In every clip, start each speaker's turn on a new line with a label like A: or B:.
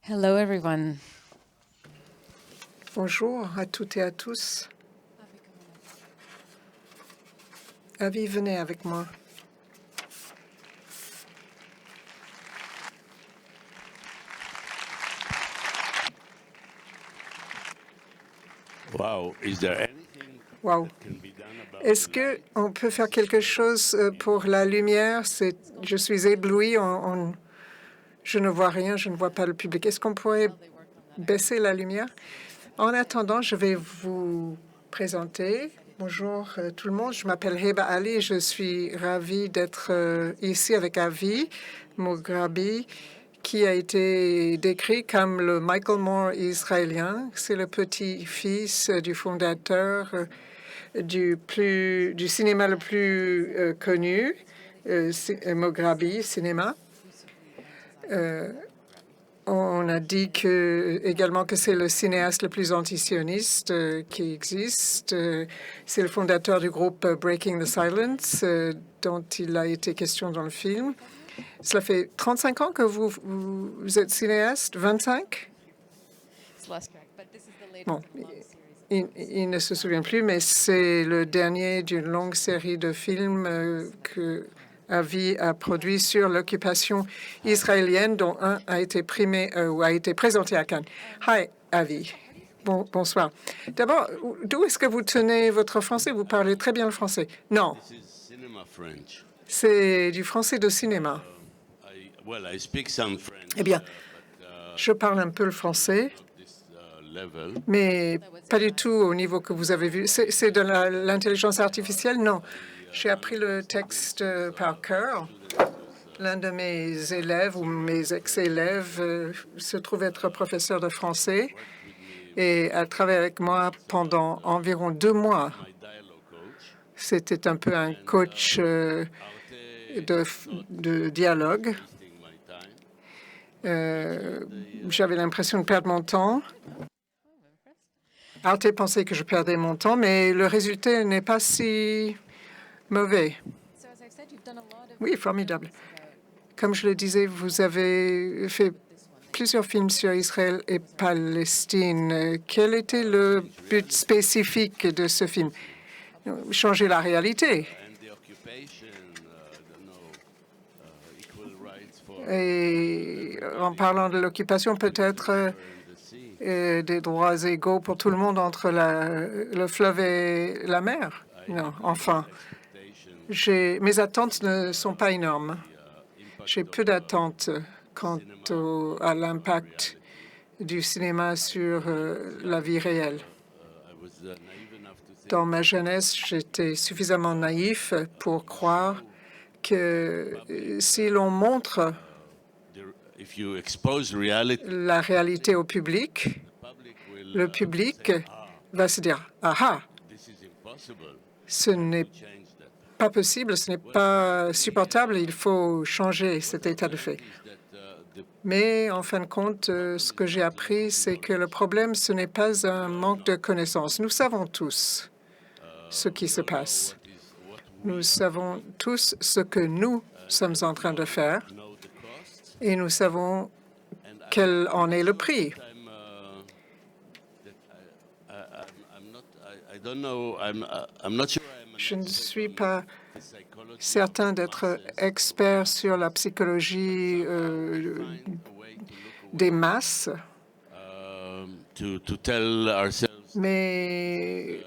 A: Hello, everyone.
B: Bonjour à toutes et à tous. Avi, venez avec moi.
C: Wow, is there anything
B: Wow.
C: that can be done about
B: Est-ce
C: the light?
B: qu'on peut faire quelque chose pour la lumière? Je suis ébloui. Je ne vois rien, je ne vois pas le public. Est-ce qu'on pourrait baisser la lumière? En attendant, je vais vous présenter. Bonjour tout le monde, je m'appelle Heba Ali et je suis ravie d'être ici avec Avi Moghrabi, qui a été décrit comme le Michael Moore israélien. C'est le petit-fils du fondateur du cinéma le plus connu, Moghrabi Cinéma. On a dit également que c'est le cinéaste le plus antisioniste qui existe. C'est le fondateur du groupe Breaking the Silence, dont il a été question dans le film. Cela fait 35 ans que vous êtes cinéaste, 25? Bon, il ne se souvient plus, mais c'est le dernier d'une longue série de films que Avi a produit sur l'occupation israélienne, dont un a été primé ou a été présenté à Cannes. Hi, Avi. Bonsoir. D'abord, d'où est-ce que vous tenez votre français? Vous parlez très bien le français. Non,
C: This is cinema French.
B: c'est du français de cinéma.
C: I speak some French,
B: Eh bien,
C: but
B: je parle un peu le français,
C: not this level.
B: mais pas du tout au niveau que vous avez vu. C'est de l'intelligence artificielle? Non. J'ai appris le texte par cœur. L'un de mes élèves ou mes ex-élèves se trouve être professeur de français et a travaillé avec moi pendant environ 2 mois.
C: My dialogue coach.
B: C'était un peu un coach de dialogue.
C: Wasting my time.
B: J'avais l'impression de perdre mon temps. Arte pensait que je perdais mon temps, mais le résultat n'est pas si mauvais. Oui, formidable. Comme je le disais, vous avez fait plusieurs films sur Israël et Palestine. Quel était le but spécifique de ce film? Changer la réalité.
C: And the occupation, equal rights for
B: Et en parlant de l'occupation, peut-être
C: the sea.
B: des droits égaux pour tout le monde entre le fleuve et la mer. Non, enfin, mes attentes ne sont pas énormes. J'ai peu d'attentes quant à l'impact du cinéma sur la vie réelle.
C: I was naive enough to think
B: Dans ma jeunesse, j'étais suffisamment naïf pour croire que si l'on montre
C: if you expose reality,
B: la réalité au public,
C: public will
B: le public va se dire « Ah ah,
C: this is impossible.
B: ce n'est
C: Change that.
B: pas possible, ce n'est pas supportable, il faut changer cet état de fait. »
C: Is that the
B: Mais en fin de compte, ce que j'ai appris, c'est que le problème, ce n'est pas un manque de connaissances. Nous savons tous ce qui se passe.
C: what
B: Nous savons tous ce que nous sommes en train de faire
C: know the costs.
B: et nous savons
C: And
B: quel en est le prix.
C: I don't know. I'm not sure.
B: Je ne suis pas
C: Psychology
B: certain d'être expert sur la psychologie des masses,
C: to tell ourselves
B: mais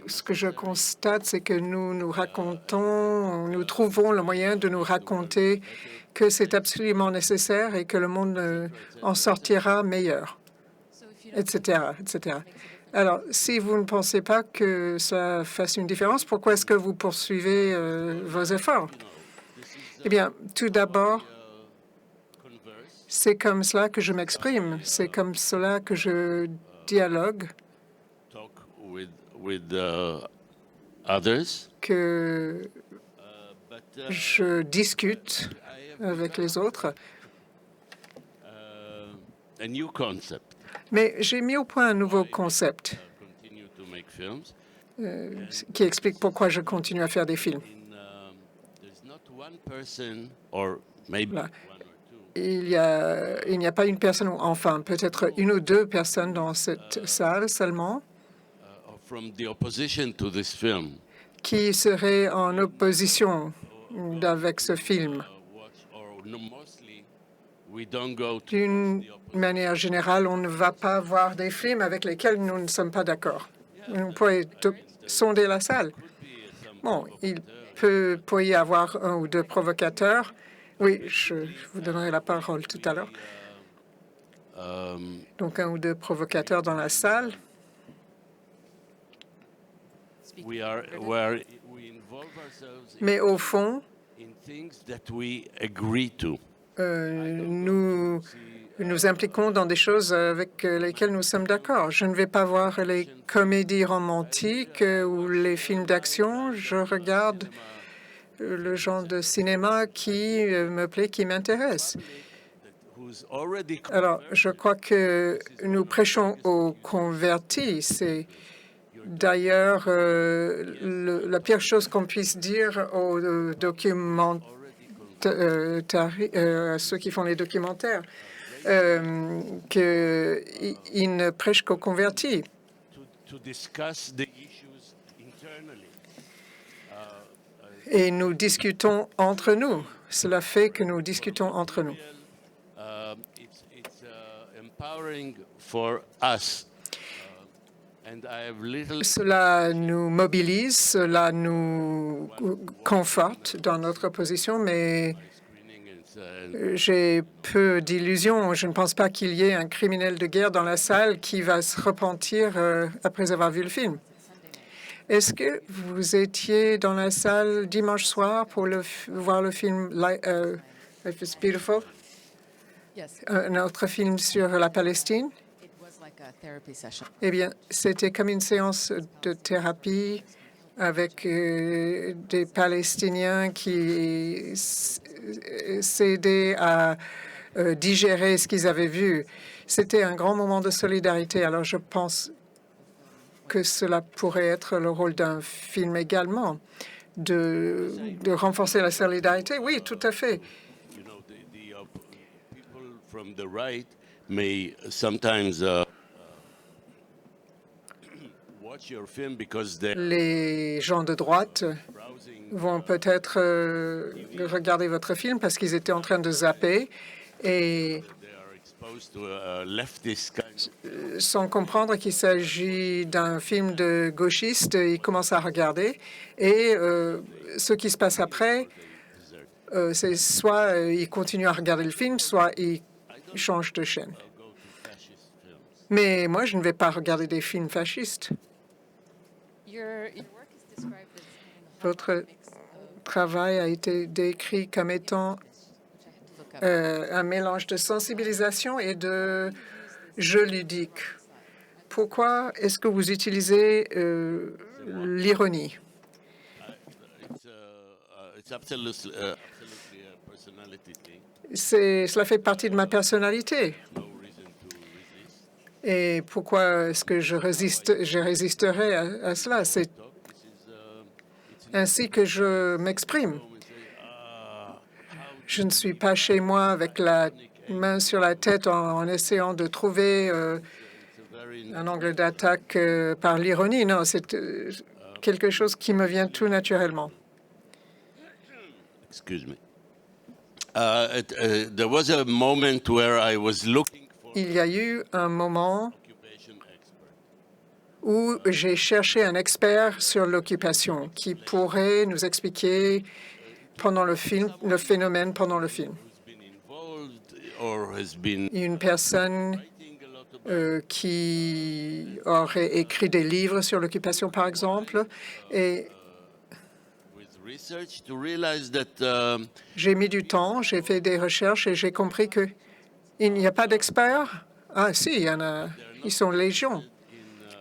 B: ce que je constate, c'est que nous trouvons le moyen de nous raconter que c'est absolument nécessaire et que le monde en sortira meilleur, etc., etc. Alors, si vous ne pensez pas que ça fasse une différence, pourquoi est-ce que vous poursuivez vos efforts? Eh bien, tout d'abord,
C: converse,
B: c'est comme cela que je m'exprime, c'est comme cela que je dialogue,
C: talk with others.
B: que
C: But
B: je discute
C: I have
B: avec les autres.
C: a new concept.
B: Mais j'ai mis au point un nouveau concept
C: Continue to make films.
B: qui explique pourquoi je continue à faire des films.
C: There's not one person or maybe
B: Voilà.
C: one or two
B: il n'y a pas une personne, enfin peut-être une ou deux personnes dans cette salle seulement,
C: from the opposition to this film
B: qui seraient en opposition avec ce film.
C: watch, or no, mostly we don't go to
B: D'une manière générale, on ne va pas voir des films avec lesquels nous ne sommes pas d'accord. Vous pouvez sonder la salle. Bon, il pourrait y avoir un ou deux provocateurs. Oui, je vous donnerai la parole tout à l'heure. Donc, un ou deux provocateurs dans la salle.
C: we involve ourselves
B: Mais au fond,
C: in things that we agree to.
B: nous nous impliquons dans des choses avec lesquelles nous sommes d'accord. Je ne vais pas voir les comédies romantiques ou les films d'action. Je regarde le genre de cinéma qui me plaît, qui m'intéresse.
C: Who's already
B: Alors, je crois que nous prêchons aux convertis. C'est d'ailleurs la pire chose qu'on puisse dire aux à ceux qui font les documentaires, qu'ils ne prêchent qu'aux convertis.
C: to discuss the issues internally.
B: Et nous discutons entre nous. Cela fait que nous discutons entre nous.
C: It's empowering for us. And I have little
B: Cela nous mobilise, cela nous conforte dans notre position, mais
C: screening and
B: j'ai peu d'illusions. Je ne pense pas qu'il y ait un criminel de guerre dans la salle qui va se repentir après avoir vu le film. Est-ce que vous étiez dans la salle dimanche soir pour voir le film Life is Beautiful,
A: Yes,
B: un autre film sur la Palestine?
A: it was like a therapy session.
B: Eh bien, c'était comme une séance de thérapie avec des Palestiniens qui s'aidaient à digérer ce qu'ils avaient vu. C'était un grand moment de solidarité. Alors, je pense que cela pourrait être le rôle d'un film également, de renforcer la solidarité. Oui, tout à fait.
C: you know people from the right may sometimes watch your film because they're
B: Les gens de droite
C: browsing,
B: vont peut-être regarder votre film parce qu'ils étaient en train de zapper et
C: they are exposed to leftist kind of
B: sans comprendre qu'il s'agit d'un film de gauchiste, ils commencent à regarder et ce qui se passe après, c'est soit ils continuent à regarder le film, soit ils changent de chaîne.
C: go to fascist films.
B: Mais moi, je ne vais pas regarder des films fascistes.
A: Your work is described as having a
B: Votre
A: mix of
B: travail a été décrit comme étant
A: which I had to look up.
B: un mélange de sensibilisation et de jeu ludique. Pourquoi est-ce que vous utilisez l'ironie?
C: It's absolutely a personality thing.
B: Cela fait partie de ma personnalité.
C: No reason to resist.
B: Et pourquoi est-ce que je résisterai à cela? C'est ainsi que je m'exprime. Je ne suis pas chez moi avec la main sur la tête en essayant de trouver un angle d'attaque par l'ironie. Non, c'est quelque chose qui me vient tout naturellement.
C: Excuse me. There was a moment where I was looking for
B: Il y a eu un moment
C: occupation expert.
B: où j'ai cherché un expert sur l'occupation qui pourrait nous expliquer pendant le film, le phénomène pendant le film.
C: Who's been involved or has been
B: Une personne
C: writing a lot about
B: qui aurait écrit des livres sur l'occupation, par exemple. Et
C: with research to realize that
B: j'ai mis du temps, j'ai fait des recherches et j'ai compris que il n'y a pas d'experts. Ah, si, il y en a. Ils sont légion.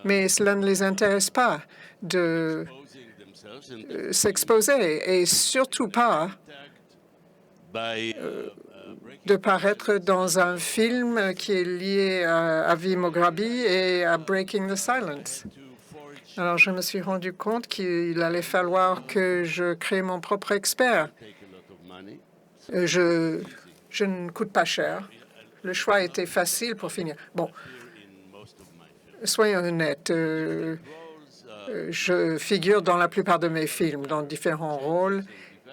B: Mais cela ne les intéresse pas de
C: posing themselves and
B: s'exposer et surtout pas
C: by
B: de paraître dans un film qui est lié à Avi Mograbi et à Breaking the Silence.
C: to forge
B: Alors, je me suis rendu compte qu'il allait falloir que je crée mon propre expert.
C: take a lot of money.
B: Je Je ne coûte pas cher. Le choix était facile pour finir. Bon, soyons honnêtes. Je figure dans la plupart de mes films, dans différents rôles.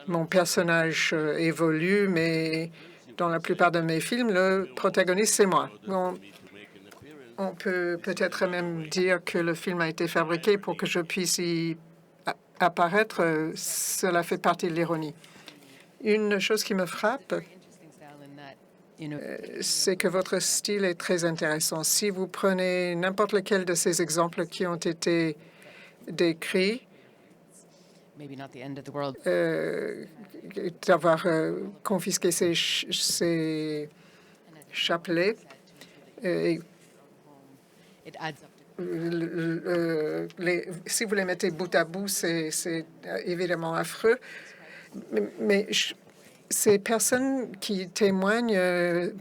B: Mon personnage évolue, mais dans la plupart de mes films, le protagoniste, c'est moi. On peut peut-être même dire que le film a été fabriqué pour que je puisse y apparaître. Cela fait partie de l'ironie. Une chose qui me frappe, c'est que votre style est très intéressant. Si vous prenez n'importe lequel de ces exemples qui ont été décrits, d'avoir confisqué ces chapelets, si vous les mettez bout à bout, c'est évidemment affreux. Mais ces personnes qui témoignent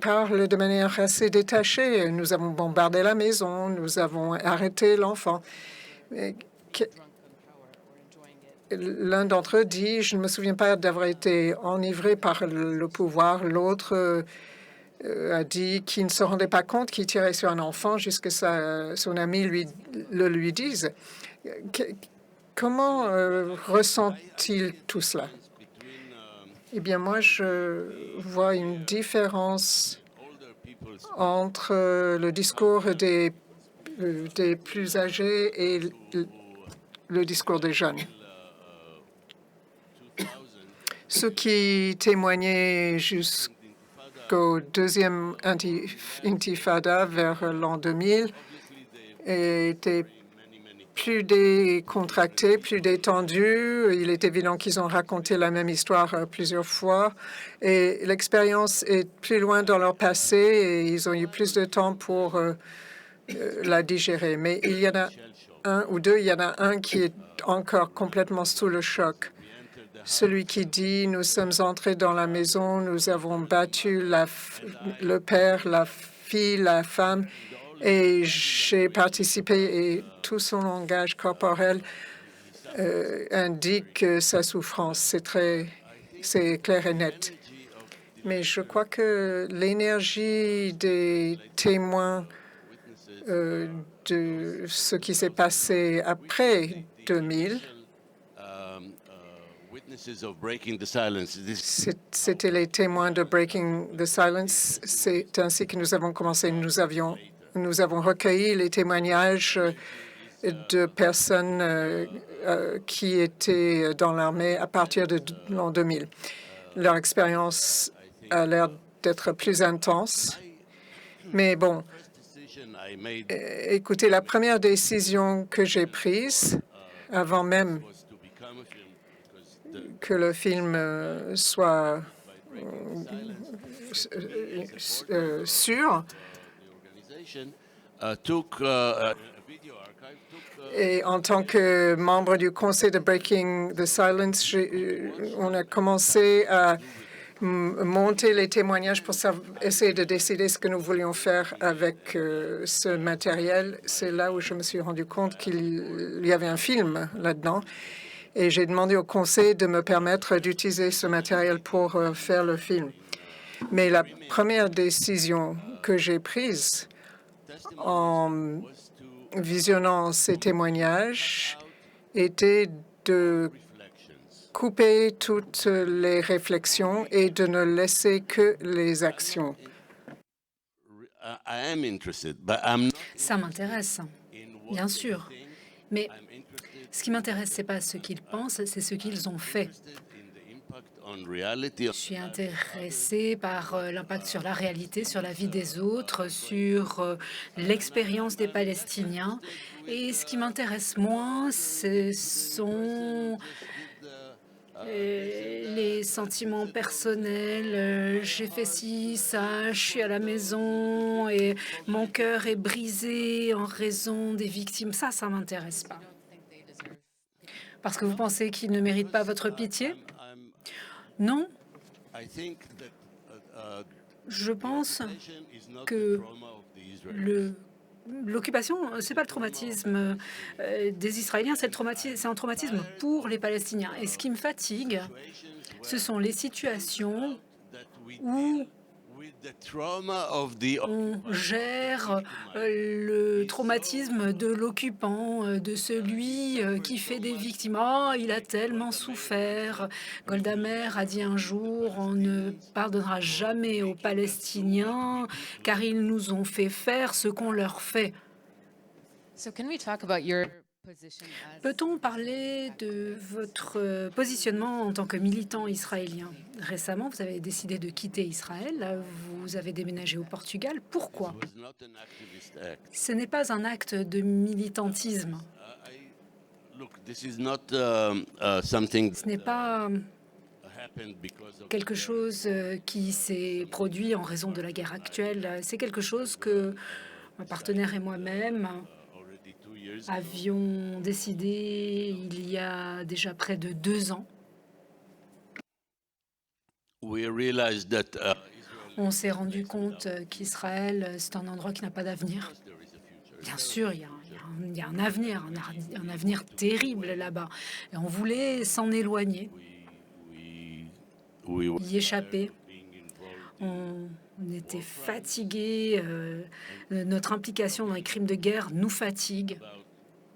B: parlent de manière assez détachée. Nous avons bombardé la maison, nous avons arrêté l'enfant. L'un d'entre eux dit, je ne me souviens pas d'avoir été enivré par le pouvoir. L'autre a dit qu'il ne se rendait pas compte qu'il tirait sur un enfant jusqu'à ce que son ami lui dise. Comment ressent-il tout cela? Eh bien, moi, je vois une différence entre le discours des plus âgés et le discours des jeunes. Ceux qui témoignaient jusqu'au deuxième intifada vers l'an 2000 étaient plus décontractés, plus détendus. Il est évident qu'ils ont raconté la même histoire plusieurs fois. Et l'expérience est plus loin dans leur passé et ils ont eu plus de temps pour la digérer. Mais il y en a un ou deux, il y en a un qui est encore complètement sous le choc. Celui qui dit, nous sommes entrés dans la maison, nous avons battu le père, la fille, la femme, et j'ai participé et tout son langage corporel indique sa souffrance. C'est clair et net. Mais je crois que l'énergie des témoins de ce qui s'est passé après 2000, c'était les témoins de Breaking the Silence. C'est ainsi que nous avons commencé. Nous avons recueilli les témoignages de personnes qui étaient dans l'armée à partir de l'an 2000. Leur expérience a l'air d'être plus intense. Mais bon, écoutez, la première décision que j'ai prise, avant même que le film soit sûr, et en tant que membre du conseil de Breaking the Silence, on a commencé à monter les témoignages pour essayer de décider ce que nous voulions faire avec ce matériel. C'est là où je me suis rendu compte qu'il y avait un film là-dedans. Et j'ai demandé au conseil de me permettre d'utiliser ce matériel pour faire le film. Mais la première décision que j'ai prise en visionnant ces témoignages était de couper toutes les réflexions et de ne laisser que les actions.
D: Ça m'intéresse, bien sûr. Mais ce qui m'intéresse, ce n'est pas ce qu'ils pensent, c'est ce qu'ils ont fait. Je suis intéressée par l'impact sur la réalité, sur la vie des autres, sur l'expérience des Palestiniens. Et ce qui m'intéresse moins, ce sont les sentiments personnels. J'ai fait ci, ça, je suis à la maison et mon cœur est brisé en raison des victimes. Ça m'intéresse pas. Parce que vous pensez qu'ils ne méritent pas votre pitié? Non. Je pense que l'occupation, c'est pas le traumatisme des Israéliens, c'est un traumatisme pour les Palestiniens. Et ce qui me fatigue, ce sont les situations où
C: The trauma of the
D: On gère le traumatisme de l'occupant, de celui qui fait des victimes. Oh, il a tellement souffert. Golda Meir a dit un jour, on ne pardonnera jamais aux Palestiniens car ils nous ont fait faire ce qu'on leur fait.
A: So can we talk about your position as
D: Peut-on parler de votre positionnement en tant que militant israélien? Récemment, vous avez décidé de quitter Israël, vous avez déménagé au Portugal. Pourquoi?
C: was not an activist act.
D: Ce n'est pas un acte de militantisme.
C: Look, this is not something
D: Ce n'est pas
C: happened because of
D: quelque chose qui s'est produit en raison de la guerre actuelle. C'est quelque chose que mon partenaire et moi-même
C: already 2 years.
D: avions décidé il y a déjà près de 2 ans.
C: We realized that Israel,
D: On s'est rendu compte qu'Israël, c'est un endroit qui n'a pas d'avenir.
C: there is a future.
D: Bien sûr, il y a un avenir, un avenir terrible là-bas. Et on voulait s'en éloigner,
C: We were
D: y échapper.
C: being involved.
D: On était fatigués. Notre implication dans les crimes de guerre nous fatigue.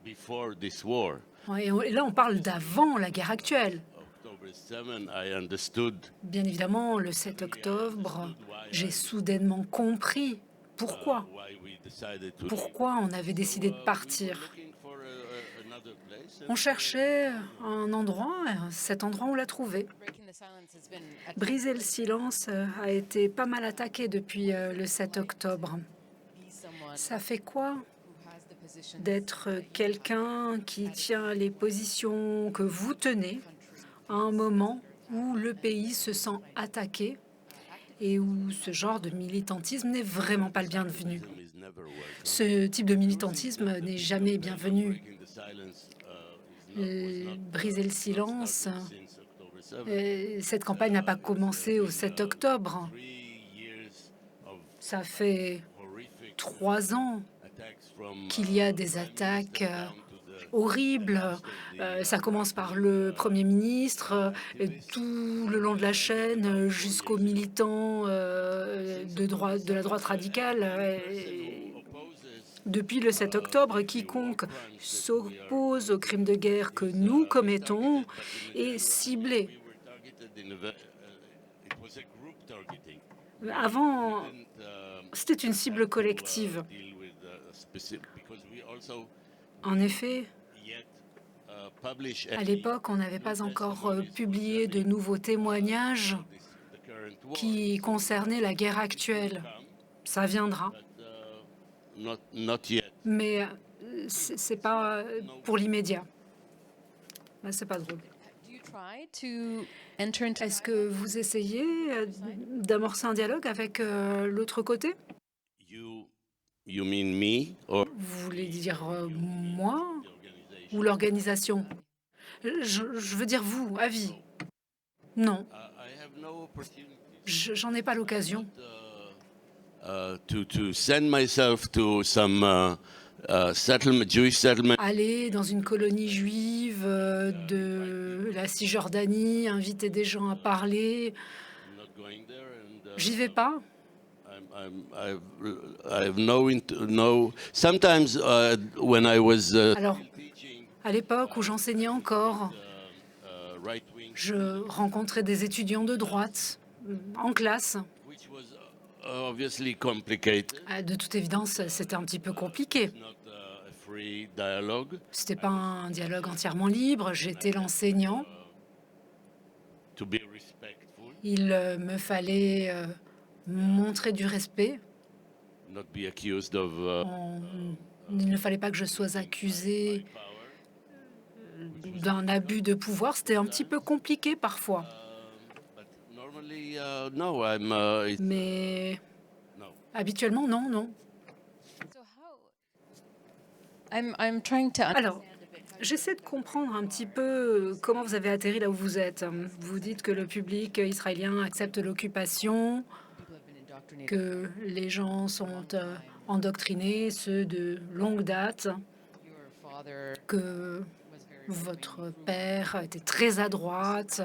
C: Before this war,
D: Et là, on parle d'avant la guerre actuelle.
C: October 7, I understood
D: Bien évidemment, le 7 octobre, j'ai soudainement compris pourquoi.
C: why we decided to
D: Pourquoi on avait décidé de partir.
C: looking for another place.
D: On cherchait un endroit, et cet endroit, on l'a trouvé.
A: breaking the silence has been attacked
D: Briser le silence a été pas mal attaqué depuis le 7 octobre.
A: to be someone
D: Ça fait quoi
A: who has the position
D: d'être quelqu'un qui tient les positions que vous tenez à un moment où le pays se sent attaqué et où ce genre de militantisme n'est vraiment pas le bienvenu.
C: Is never welcome.
D: Ce type de militantisme n'est jamais bienvenu.
C: Breaking the silence
D: Briser le silence,
C: since October 7.
D: cette campagne n'a pas commencé au 7 octobre.
C: 3 years of
D: Ça fait
C: horrific
D: 3 ans
C: attacks from
D: qu'il y a des attaques
C: down to the
D: horribles. Ça commence par le Premier ministre, et tout le long de la chaîne, jusqu'aux militants de la droite radicale. Depuis le 7 octobre, quiconque s'oppose aux crimes de guerre que nous commettons est ciblé.
C: we were targeted in a it was a group targeting.
D: Avant,
C: And,
D: c'était une cible collective.
C: deal with specific because we also
D: En effet,
C: yet publish
D: à l'époque, on n'avait pas encore publié de nouveaux témoignages
C: the current war.
D: qui concernaient la guerre actuelle. Ça viendra,
C: Not yet.
D: mais c'est pas pour l'immédiat. C'est pas drôle.
A: do you try to enter into
D: Est-ce que vous essayez d'amorcer un dialogue avec l'autre côté?
C: You mean me or
D: Vous voulez dire moi ou l'organisation? Je veux dire vous, à vie. Non,
C: I have no opportunity
D: j'en ai pas l'occasion.
C: to send myself to some settlement, Jewish settlement.
D: Aller dans une colonie juive de la Cisjordanie, inviter des gens à parler,
C: I'm not going there, and
D: j'y vais pas.
C: I have no. Sometimes when I was
D: Alors,
C: teaching
D: à l'époque où j'enseignais encore,
C: right wing,
D: je rencontrais des étudiants de droite en classe.
C: which was obviously complicated,
D: De toute évidence, c'était un petit peu compliqué.
C: not a free dialogue.
D: C'était pas un dialogue entièrement libre. J'étais l'enseignant.
C: To be respectful,
D: Il me fallait montrer du respect.
C: not be accused of
D: Il ne fallait pas que je sois accusé d'un abus de pouvoir. C'était un petit peu compliqué parfois.
C: but normally, no, I'm.
D: Mais
C: No.
D: habituellement, non, non.
A: so how I'm trying to
D: Alors, j'essaie de comprendre un petit peu comment vous avez atterri là où vous êtes. Vous dites que le public israélien accepte l'occupation,
A: people have been indoctrinated.
D: que les gens sont endoctrinés, ceux de longue date,
A: Your father
D: que
A: was very
D: Votre père était très à droite,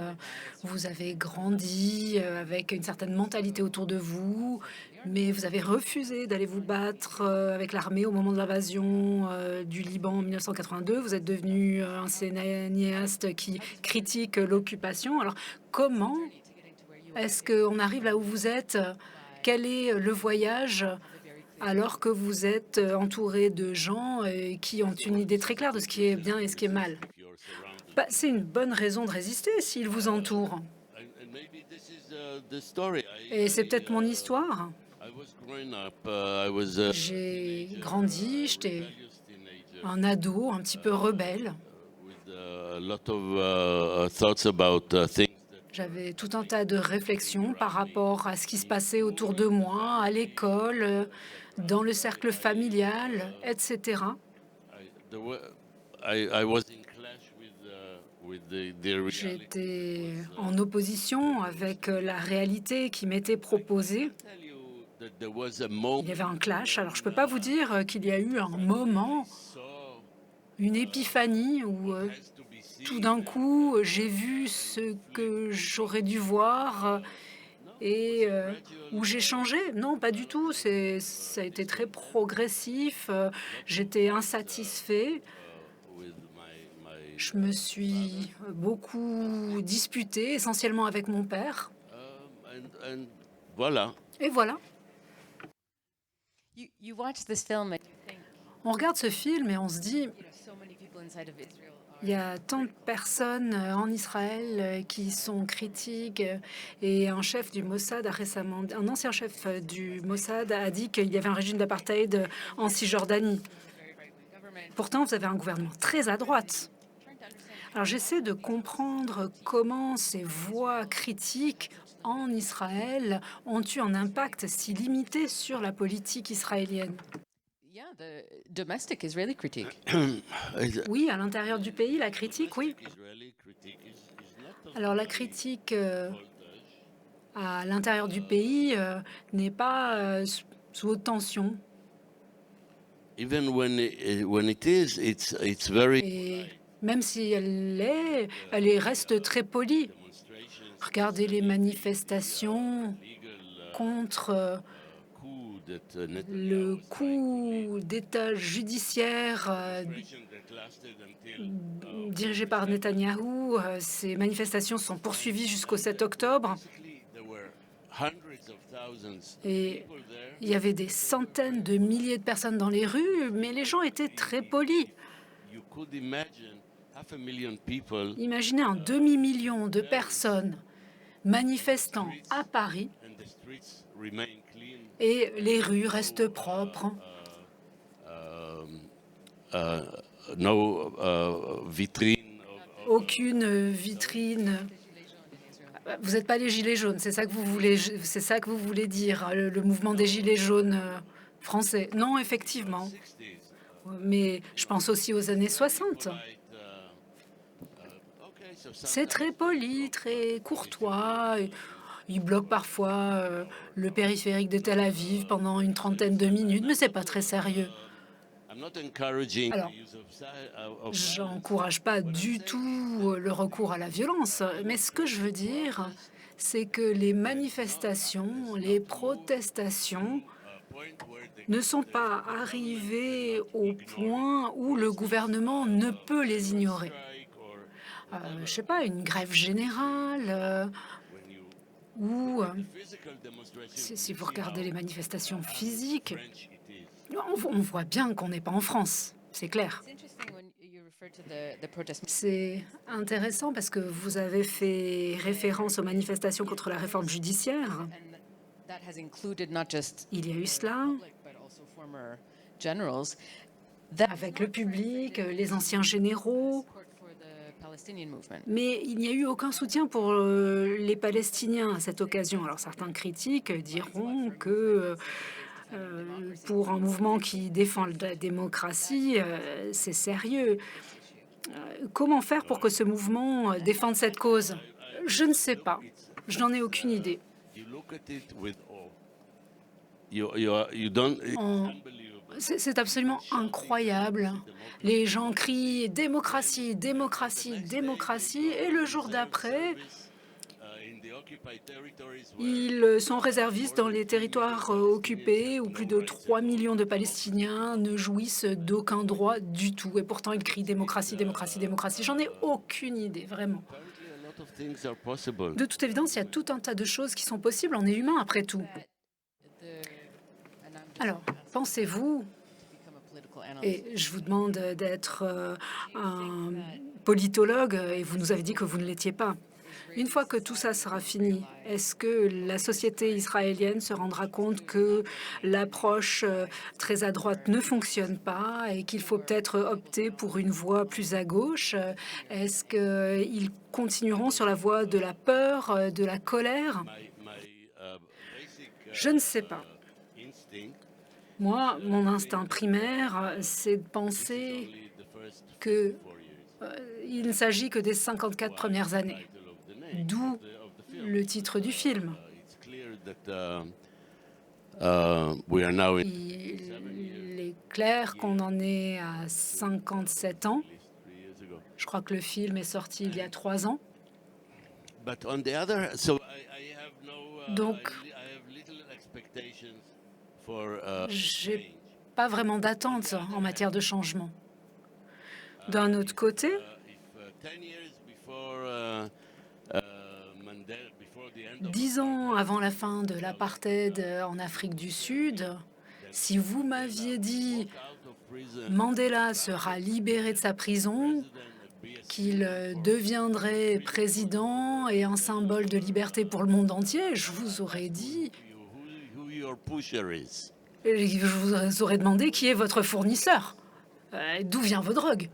D: vous avez grandi avec une certaine mentalité autour de vous, mais vous avez refusé d'aller vous battre avec l'armée au moment de l'invasion du Liban en 1982. Vous êtes devenu un cinéaste qui critique l'occupation. Alors, comment est-ce qu'on arrive là où vous êtes? Quel est le voyage alors que vous êtes entouré de gens qui ont une idée très claire de ce qui est bien et ce qui est mal? Bah, c'est une bonne raison de résister s'ils vous entourent. Et c'est peut-être mon histoire. J'ai grandi, j'étais un ado un petit peu rebelle. J'avais tout un tas de réflexions par rapport à ce qui se passait autour de moi, à l'école, dans le cercle familial, etc. J'étais en opposition avec la réalité qui m'était proposée. Il y avait un clash. Alors, je ne peux pas vous dire qu'il y a eu un moment, une épiphanie où tout d'un coup, j'ai vu ce que j'aurais dû voir et où j'ai changé. Non, pas du tout. Ça a été très progressif. J'étais insatisfait. Je me suis beaucoup disputé, essentiellement avec mon père.
C: Voilà.
D: Et voilà.
A: You watch this film and you think,
D: On regarde ce film et on se dit,
A: so many people inside of Israel are
D: il y a tant de personnes en Israël qui sont critiques et un chef du Mossad a récemment, un ancien chef du Mossad a dit qu'il y avait un régime d'apartheid en Cisjordanie.
A: very right-wing government.
D: Pourtant, vous avez un gouvernement très à droite. Alors j'essaie de comprendre comment ces voix critiques en Israël ont eu un impact si limité sur la politique israélienne.
A: Yeah, the domestic Israeli critique.
D: Oui, à l'intérieur du pays, la critique, oui. Alors la critique à l'intérieur du pays n'est pas sous haute tension.
C: Even when it is, it's very
D: Et même si elle reste très polie. Regardez les manifestations contre le coup d'État judiciaire dirigé par Netanyahou. Ces manifestations sont poursuivies jusqu'au 7 octobre. Et il y avait des centaines de milliers de personnes dans les rues, mais les gens étaient très polis. Imaginez un demi-million de personnes manifestant à Paris et les rues restent propres. Aucune vitrine. Vous n'êtes pas les gilets jaunes, c'est ça que vous voulez dire, le mouvement des gilets jaunes français. Non, effectivement. Mais je pense aussi aux années 60. C'est très poli, très courtois. Ils bloquent parfois le périphérique de Tel Aviv pendant une trentaine de minutes, mais c'est pas très sérieux. Alors, j'encourage pas du tout le recours à la violence, mais ce que je veux dire, c'est que les manifestations, les protestations ne sont pas arrivées au point où le gouvernement ne peut les ignorer. Je sais pas, une grève générale, ou si vous regardez les manifestations physiques, on voit bien qu'on n'est pas en France, c'est clair.
A: It's interesting when you refer to the protest.
D: C'est intéressant parce que vous avez fait référence aux manifestations contre la réforme judiciaire.
A: And that has included not just
D: Il y a eu cela
A: public, but also former generals. That
D: avec le public, les anciens généraux,
A: support for the Palestinian movement.
D: mais il n'y a eu aucun soutien pour les Palestiniens à cette occasion. Alors certains critiques diront que pour un mouvement qui défend la démocratie, c'est sérieux. Comment faire pour que ce mouvement défende cette cause? Je ne sais pas. Je n'en ai aucune idée. C'est absolument incroyable. Les gens crient démocratie, démocratie, démocratie, et le jour d'après, ils sont réservistes dans les territoires occupés où plus de 3 millions de Palestiniens ne jouissent d'aucun droit du tout. Et pourtant, ils crient démocratie, démocratie, démocratie. J'en ai aucune idée, vraiment. De toute évidence, il y a tout un tas de choses qui sont possibles. On est humain après tout. Alors, pensez-vous, et je vous demande d'être un politologue, et vous nous avez dit que vous ne l'étiez pas. Une fois que tout ça sera fini, est-ce que la société israélienne se rendra compte que l'approche très à droite ne fonctionne pas et qu'il faut peut-être opter pour une voie plus à gauche? Est-ce qu'ils continueront sur la voie de la peur, de la colère? Je ne sais pas. Moi, mon instinct primaire, c'est de penser que il ne s'agit que des 54 premières années. D'où le titre du film. Il est clair qu'on en est à 57 ans. Je crois que le film est sorti il y a 3 ans. Donc, j'ai pas vraiment d'attente en matière de changement. D'un autre côté, 10 ans avant la fin de l'apartheid en Afrique du Sud, si vous m'aviez dit Mandela sera libéré de sa prison, qu'il deviendrait président et un symbole de liberté pour le monde entier, je vous aurais dit, je vous aurais demandé qui est votre fournisseur, d'où vient vos drogues.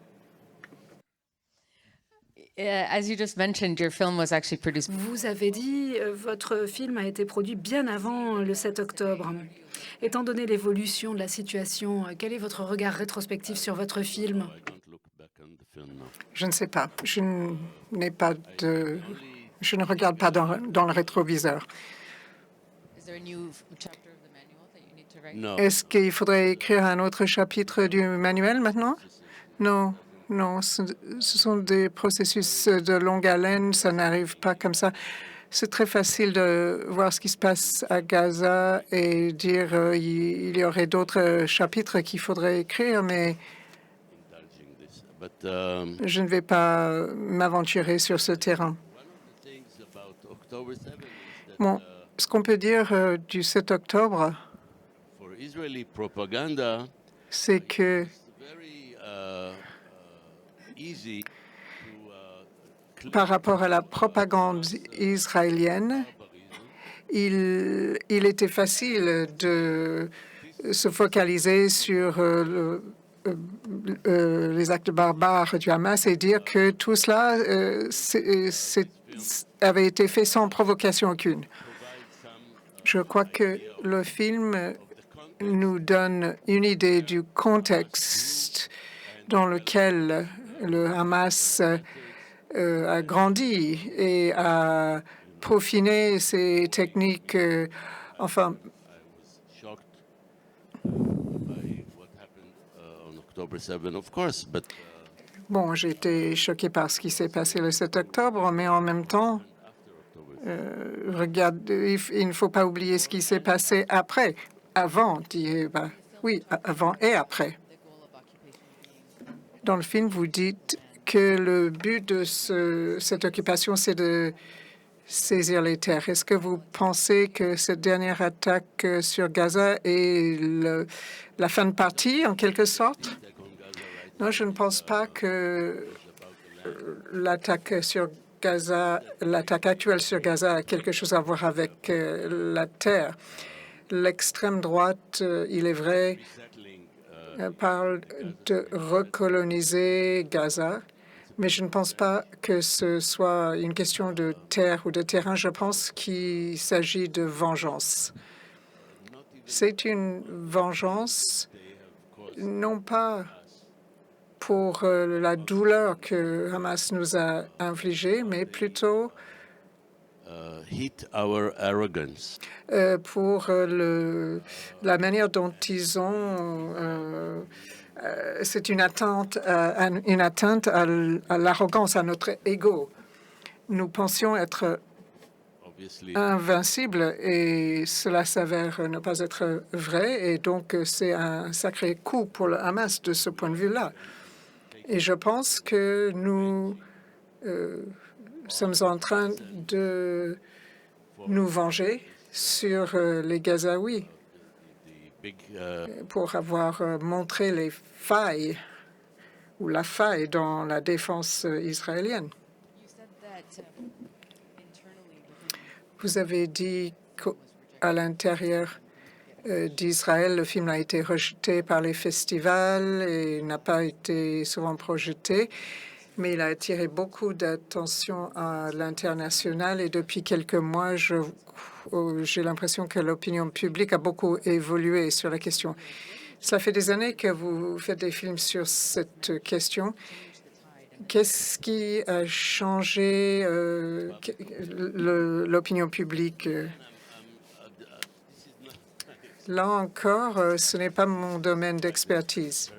A: As you just mentioned, your film was actually produced.
D: Vous avez dit votre film a été produit bien avant le 7 octobre. Étant donné l'évolution de la situation, quel est votre regard rétrospectif sur votre film?
B: Je ne sais pas. Je ne regarde pas dans le rétroviseur.
A: Is there a new chapter of the manual that you need to write?
B: Est-ce qu'il faudrait écrire un autre chapitre du manuel maintenant? Non, non, ce sont des processus de longue haleine, ça n'arrive pas comme ça. C'est très facile de voir ce qui se passe à Gaza et dire il y aurait d'autres chapitres qu'il faudrait écrire, mais je ne vais pas m'aventurer sur ce terrain. Bon, ce qu'on peut dire du 7 octobre, c'est que par rapport à la propagande israélienne, il était facile de se focaliser sur les actes barbares du Hamas et dire que tout cela avait été fait sans provocation aucune. Je crois que le film nous donne une idée du contexte dans lequel le Hamas a grandi et a peaufiné ses techniques. Enfin, bon, j'ai été choqué par ce qui s'est passé le 7 octobre, mais en même temps, regarde, il ne faut pas oublier ce qui s'est passé après, avant, oui, avant et après. Dans le film, vous dites que le but de cette occupation, c'est de saisir les terres. Est-ce que vous pensez que cette dernière attaque sur Gaza est la fin de partie, en quelque sorte? Non, je ne pense pas que l'attaque actuelle sur Gaza a quelque chose à voir avec la terre. L'extrême droite, il est vrai, parle de recoloniser Gaza, mais je ne pense pas que ce soit une question de terre ou de terrain. Je pense qu'il s'agit de vengeance. C'est une vengeance, non pas pour la douleur que Hamas nous a infligée, mais plutôt
C: hit our arrogance.
B: Pour la manière dont ils ont... c'est une atteinte à l'arrogance, à notre ego. Nous pensions être
C: Obviously,
B: invincibles et cela s'avère ne pas être vrai. Et donc, c'est un sacré coup pour le Hamas de ce point de vue-là. Et je pense que nous sommes en train de nous venger sur les Gazaouis
C: the big
B: pour avoir montré les failles ou la faille dans la défense israélienne.
A: You said that internally within
B: Vous avez dit qu'à l'intérieur d'Israël, le film a été rejeté par les festivals et n'a pas été souvent projeté, mais il a attiré beaucoup d'attention à l'international et depuis quelques mois, j'ai l'impression que l'opinion publique a beaucoup évolué sur la question. Cela fait des années que vous faites des films sur cette question. Qu'est-ce qui a changé l'opinion publique? Là encore, ce n'est pas mon domaine d'expertise.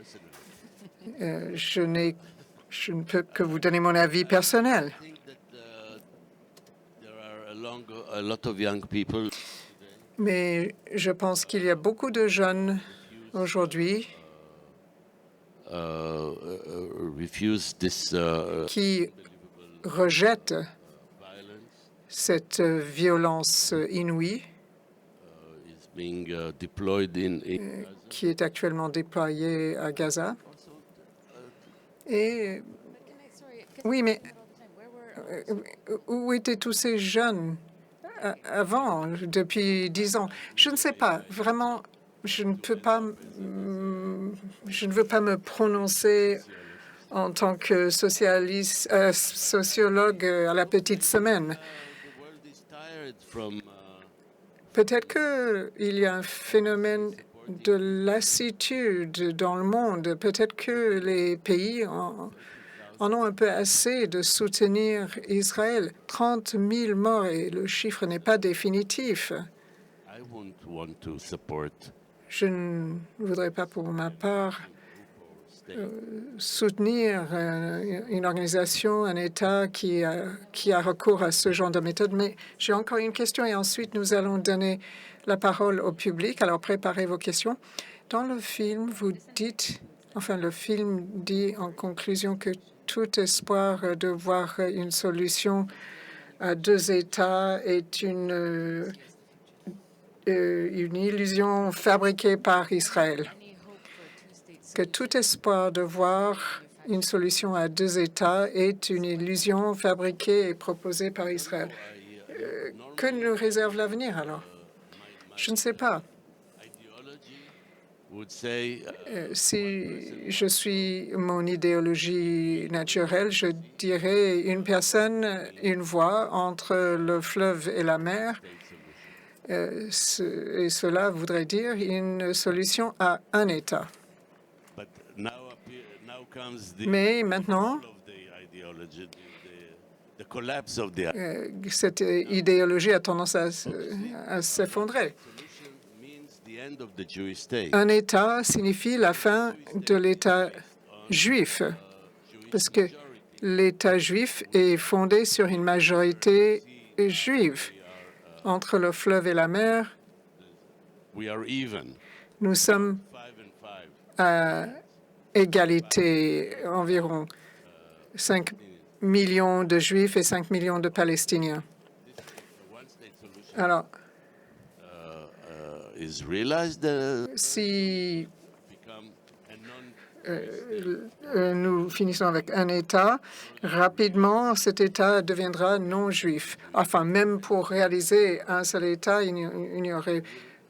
B: Je ne peux que vous donner mon avis personnel.
C: I think that there are a lot of young people
B: Mais je pense qu'il y a beaucoup de jeunes aujourd'hui
C: refuse this
B: qui rejettent
C: violence
B: cette violence inouïe
C: is being deployed in
B: qui est actuellement déployée à Gaza. Et oui, mais où étaient tous ces jeunes avant, depuis 10 ans? Je ne sais pas. Vraiment, je ne veux pas me prononcer en tant que sociologue à la petite semaine.
C: the world is tired from
B: Peut-être qu'il y a un phénomène de lassitude dans le monde. Peut-être que les pays en ont un peu assez de soutenir Israël. 30 000 morts et le chiffre n'est pas définitif.
C: I won't want to support
B: Je ne voudrais pas pour ma part soutenir une organisation, un État qui a recours à ce genre de méthode. Mais j'ai encore une question et ensuite nous allons donner la parole au public. Alors préparez vos questions. Dans le film, vous dites, enfin le film dit en conclusion que tout espoir de voir une solution à 2 États est une illusion fabriquée par Israël. Que tout espoir de voir une solution à 2 États est une illusion fabriquée et proposée par Israël. Que nous réserve l'avenir alors? Je ne sais pas.
C: would say
B: Si je suis mon idéologie naturelle, je dirais une personne, une voie entre le fleuve et la mer. Et cela voudrait dire une solution à un État.
C: but now comes the
B: Mais maintenant,
C: of the ideology, the collapse of the
B: cette idéologie a tendance à s'effondrer.
C: solution means the end of the Jewish state.
B: Un État signifie la fin de l'État juif, parce que l'État juif est fondé sur une majorité juive. Entre le fleuve et la mer,
C: We are even
B: nous sommes
C: 5 and 5.
B: à égalité, environ 5 millions de Juifs et 5 millions de Palestiniens.
C: The one state solution
B: Alors,
C: is realized
B: si
C: become a non
B: nous finissons avec un État, rapidement, cet État deviendra non juif. Enfin, même pour réaliser un seul État,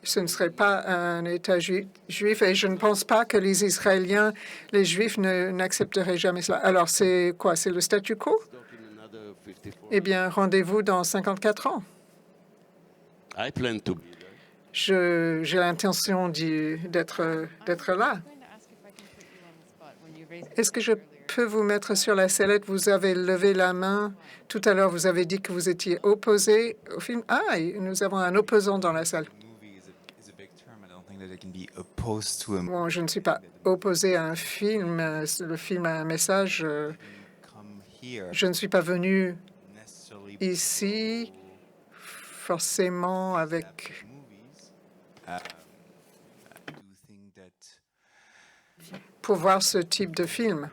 B: ce ne serait pas un État juif. Et je ne pense pas que les Israéliens, les Juifs, n'accepteraient jamais cela. Alors, c'est quoi? C'est le statu quo?
C: in another 54.
B: Eh bien, rendez-vous dans 54 ans.
C: I plan to be there.
B: J'ai l'intention d'être là.
A: I'm going to ask if I can put you on the spot when you raised
B: Est-ce que je
A: earlier.
B: peux vous mettre sur la sellette? Vous avez levé la main. Tout à l'heure, vous avez dit que vous étiez opposé au film. Ah, et nous avons un opposant dans la salle. Bon, je ne suis pas opposé à un film. Le film a un message. Je ne suis pas venu ici forcément avec pour voir ce type de film.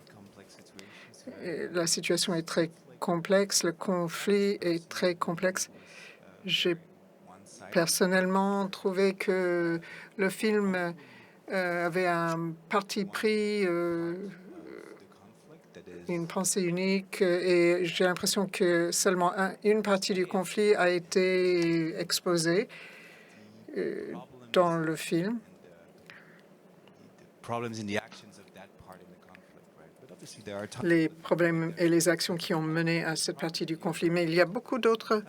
B: Et la situation est très complexe, le conflit est très complexe. J'ai personnellement trouvé que le film avait un parti pris, une pensée unique, et j'ai l'impression que seulement une partie du conflit a été exposée dans le film. Les problèmes et les actions qui ont mené à cette partie du conflit. Mais il y a beaucoup d'autres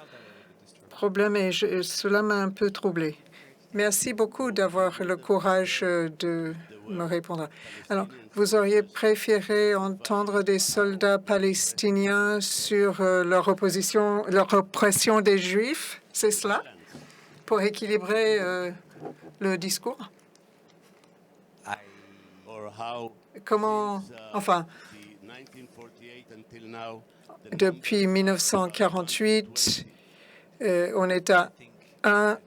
B: problèmes et cela m'a un peu troublé. Merci beaucoup d'avoir le courage de me répondre. Alors, vous auriez préféré entendre des soldats palestiniens sur leur oppression des Juifs, c'est cela, pour équilibrer le discours? Comment, enfin, depuis 1948, on est à 1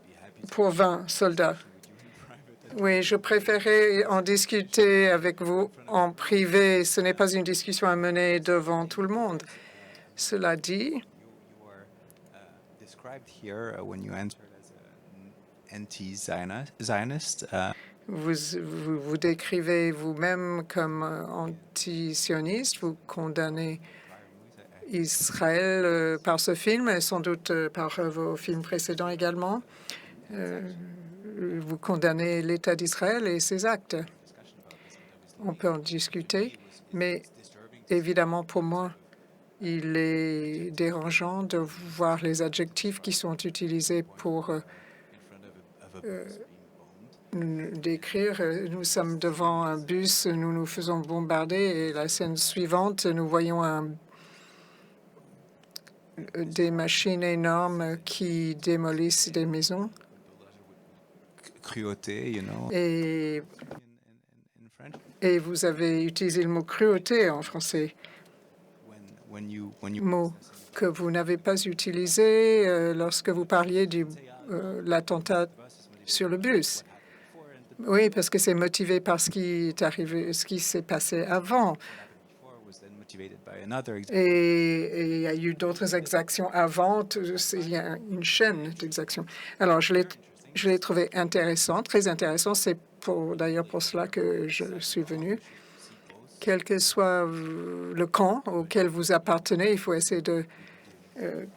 B: pour 20 soldats. Oui, je préférais en discuter avec vous en privé. Ce n'est pas une discussion à mener devant tout le monde. Cela dit, vous décrivez vous-même comme antisioniste. Vous condamnez Israël par ce film et sans doute par vos films précédents également. Vous condamnez l'État d'Israël et ses actes. On peut en discuter, mais évidemment pour moi, il est dérangeant de voir les adjectifs qui sont utilisés pour décrire. Nous sommes devant un bus, nous nous faisons bombarder et la scène suivante, nous voyons des machines énormes qui démolissent des maisons. Et vous avez utilisé le mot cruauté en français, mot que vous n'avez pas utilisé lorsque vous parliez de l'attentat sur le bus. Oui, parce que c'est motivé par ce qui est arrivé, ce qui s'est passé avant. Et il y a eu d'autres exactions avant. Il y a une chaîne d'exactions. Alors, je l'ai trouvé intéressant, très intéressant. C'est d'ailleurs pour cela que je suis venu. Quel que soit le camp auquel vous appartenez, il faut essayer de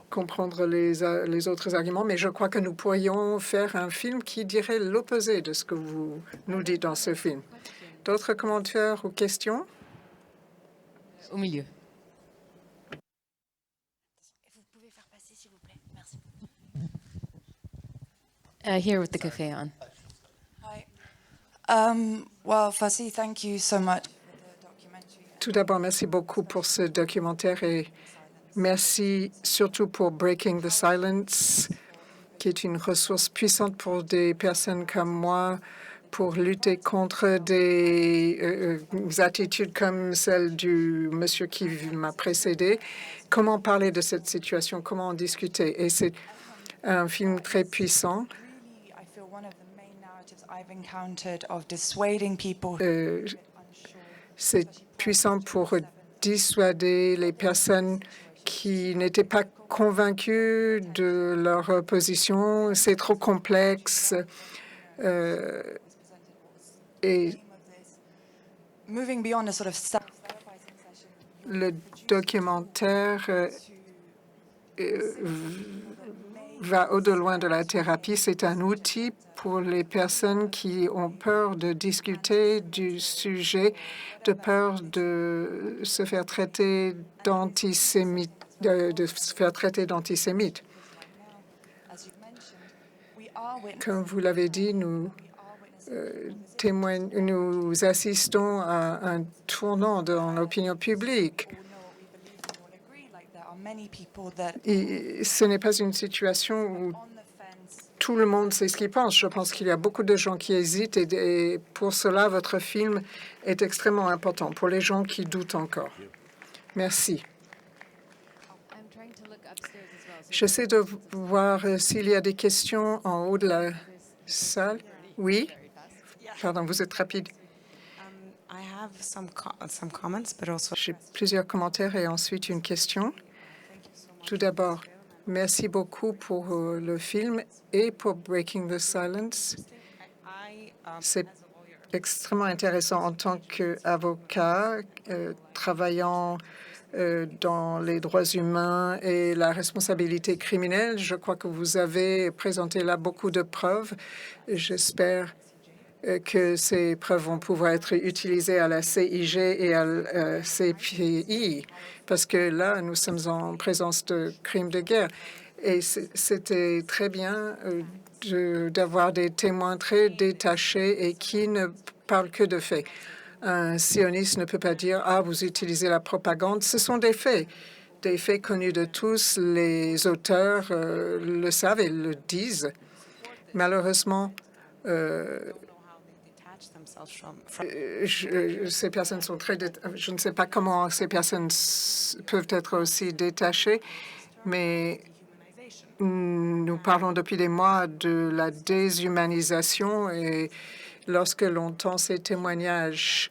B: comprendre les autres arguments. Mais je crois que nous pourrions faire un film qui dirait l'opposé de ce que vous nous dites dans ce film. D'autres commentaires ou questions?
A: Au milieu.
E: Vous pouvez faire passer, s'il vous plaît. Merci.
A: Here with the cafe on.
E: Hi. Well, firstly, thank you so much for the documentary.
B: Tout d'abord, merci beaucoup pour ce documentaire et merci surtout pour Breaking the Silence, qui est une ressource puissante pour des personnes comme moi pour lutter contre des attitudes comme celle du monsieur qui m'a précédé. Comment parler de cette situation? Comment en discuter? Et c'est un film très puissant.
E: I feel one of the main narratives I've encountered of dissuading people
B: C'est puissant pour dissuader les personnes qui n'étaient pas convaincues de leur position. C'est trop complexe. Et
E: moving beyond a sort of
B: le documentaire va au-delà de la thérapie. C'est un outil pour les personnes qui ont peur de discuter du sujet, de peur de se faire traiter d'antisémite, de se faire traiter d'antisémite. Comme vous l'avez dit, nous nous assistons à un tournant dans l'opinion publique. Et ce n'est pas une situation où tout le monde sait ce qu'il pense. Je pense qu'il y a beaucoup de gens qui hésitent et pour cela, votre film est extrêmement important pour les gens qui doutent encore. Merci.
A: I'm trying to look upstairs as well. So
B: J'essaie de voir s'il y a des questions en haut de la salle. Oui?
A: very fast.
B: Pardon, vous êtes rapide.
F: I have some comments, but also
B: J'ai plusieurs commentaires et ensuite une question. Tout d'abord, merci beaucoup pour le film et pour Breaking the Silence. C'est extrêmement intéressant en tant qu'avocat travaillant dans les droits humains et la responsabilité criminelle. Je crois que vous avez présenté là beaucoup de preuves. J'espère que ces preuves vont pouvoir être utilisées à la CIG et à la CPI, parce que là, nous sommes en présence de crimes de guerre. Et c'était très bien d'avoir des témoins très détachés et qui ne parlent que de faits. Un sioniste ne peut pas dire « Ah, vous utilisez la propagande ». Ce sont des faits connus de tous. Les auteurs le savent et le disent. Malheureusement, ces personnes sont très... Je ne sais pas comment ces personnes peuvent être aussi détachées, mais nous parlons depuis des mois de la déshumanisation et lorsque l'on entend ces témoignages,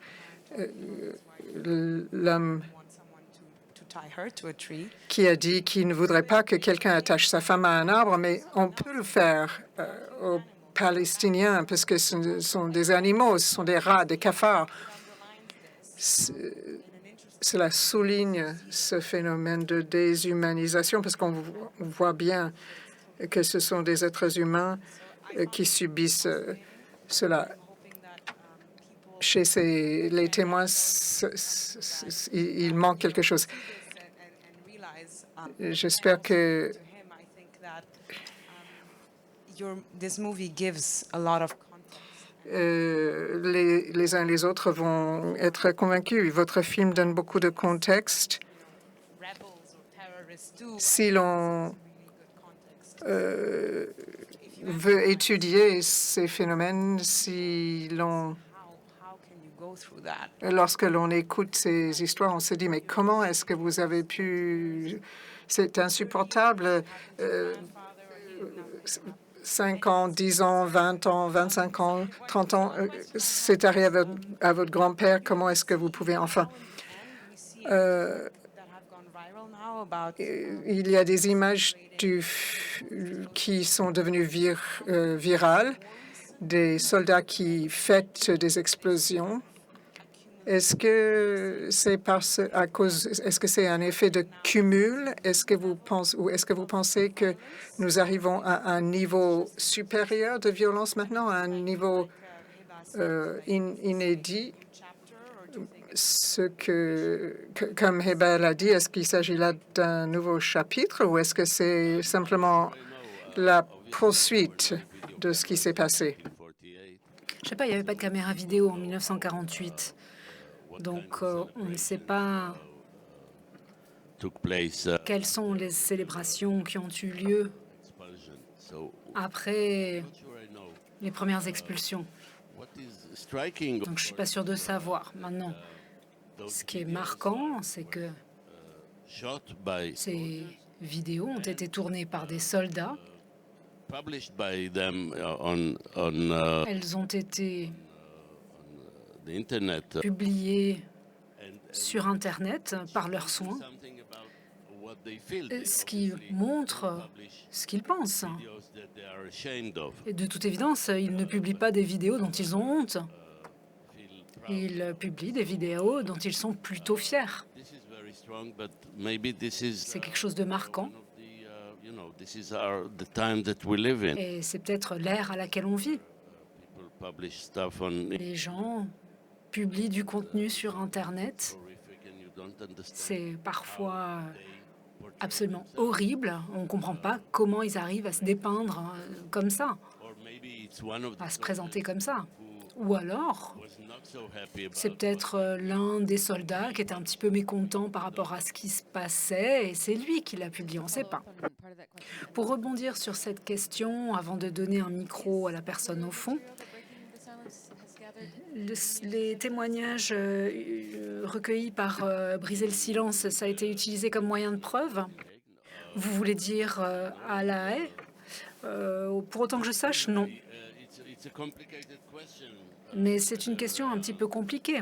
B: l'homme qui a dit qu'il ne voudrait pas que quelqu'un attache sa femme à un arbre, mais on peut le faire aux Palestiniens parce que ce sont des animaux, ce sont des rats, des cafards. Cela souligne ce phénomène de déshumanisation parce qu'on voit bien que ce sont des êtres humains qui subissent cela. Chez les témoins, il manque quelque chose. J'espère que les uns et les autres vont être convaincus. Votre film donne beaucoup de contexte. Si l'on veut étudier ces phénomènes, lorsque l'on écoute ces histoires, on se dit, mais comment est-ce que vous avez pu... C'est insupportable. 5 ans, 10 ans, 20 ans, 25 ans, 30 ans, c'est arrivé à votre grand-père. Comment est-ce que vous pouvez... Enfin, il y a des images qui sont devenues virales, des soldats qui fêtent des explosions. Est-ce que c'est est-ce que c'est un effet de cumul? Est-ce que vous pensez que nous arrivons à un niveau supérieur de violence maintenant, à un niveau inédit? Comme Hebel a dit, est-ce qu'il s'agit là d'un nouveau chapitre ou est-ce que c'est simplement la poursuite de ce qui s'est passé?
D: Je ne sais pas, il n'y avait pas de caméra vidéo en 1948. Donc, on ne sait pas quelles sont les célébrations qui ont eu lieu après les premières expulsions. Donc, je ne suis pas sûr de savoir. Maintenant, ce qui est marquant, c'est que ces vidéos ont été tournées par des soldats. Elles ont été publiées sur Internet par leurs soins, ce qui montre ce qu'ils pensent. Et de toute évidence, ils ne publient pas des vidéos dont ils ont honte. Ils publient des vidéos dont ils sont plutôt fiers. C'est quelque chose de marquant. Et c'est peut-être l'ère à laquelle on vit. Les gens publient du contenu sur Internet. C'est parfois absolument horrible. On ne comprend pas comment ils arrivent à se dépeindre comme ça, à se présenter comme ça. Ou alors,
C: was not so happy about
D: c'est peut-être l'un des soldats qui était un petit peu mécontent par rapport à ce qui se passait et c'est lui qui l'a publié, on ne sait pas. Pour rebondir sur cette question, avant de donner un micro à la personne au fond, les témoignages recueillis par Briser le silence, ça a été utilisé comme moyen de preuve. Vous voulez dire à La Haye? Pour autant que je sache, non.
C: it's a complicated question.
D: Mais c'est une question un petit peu compliquée.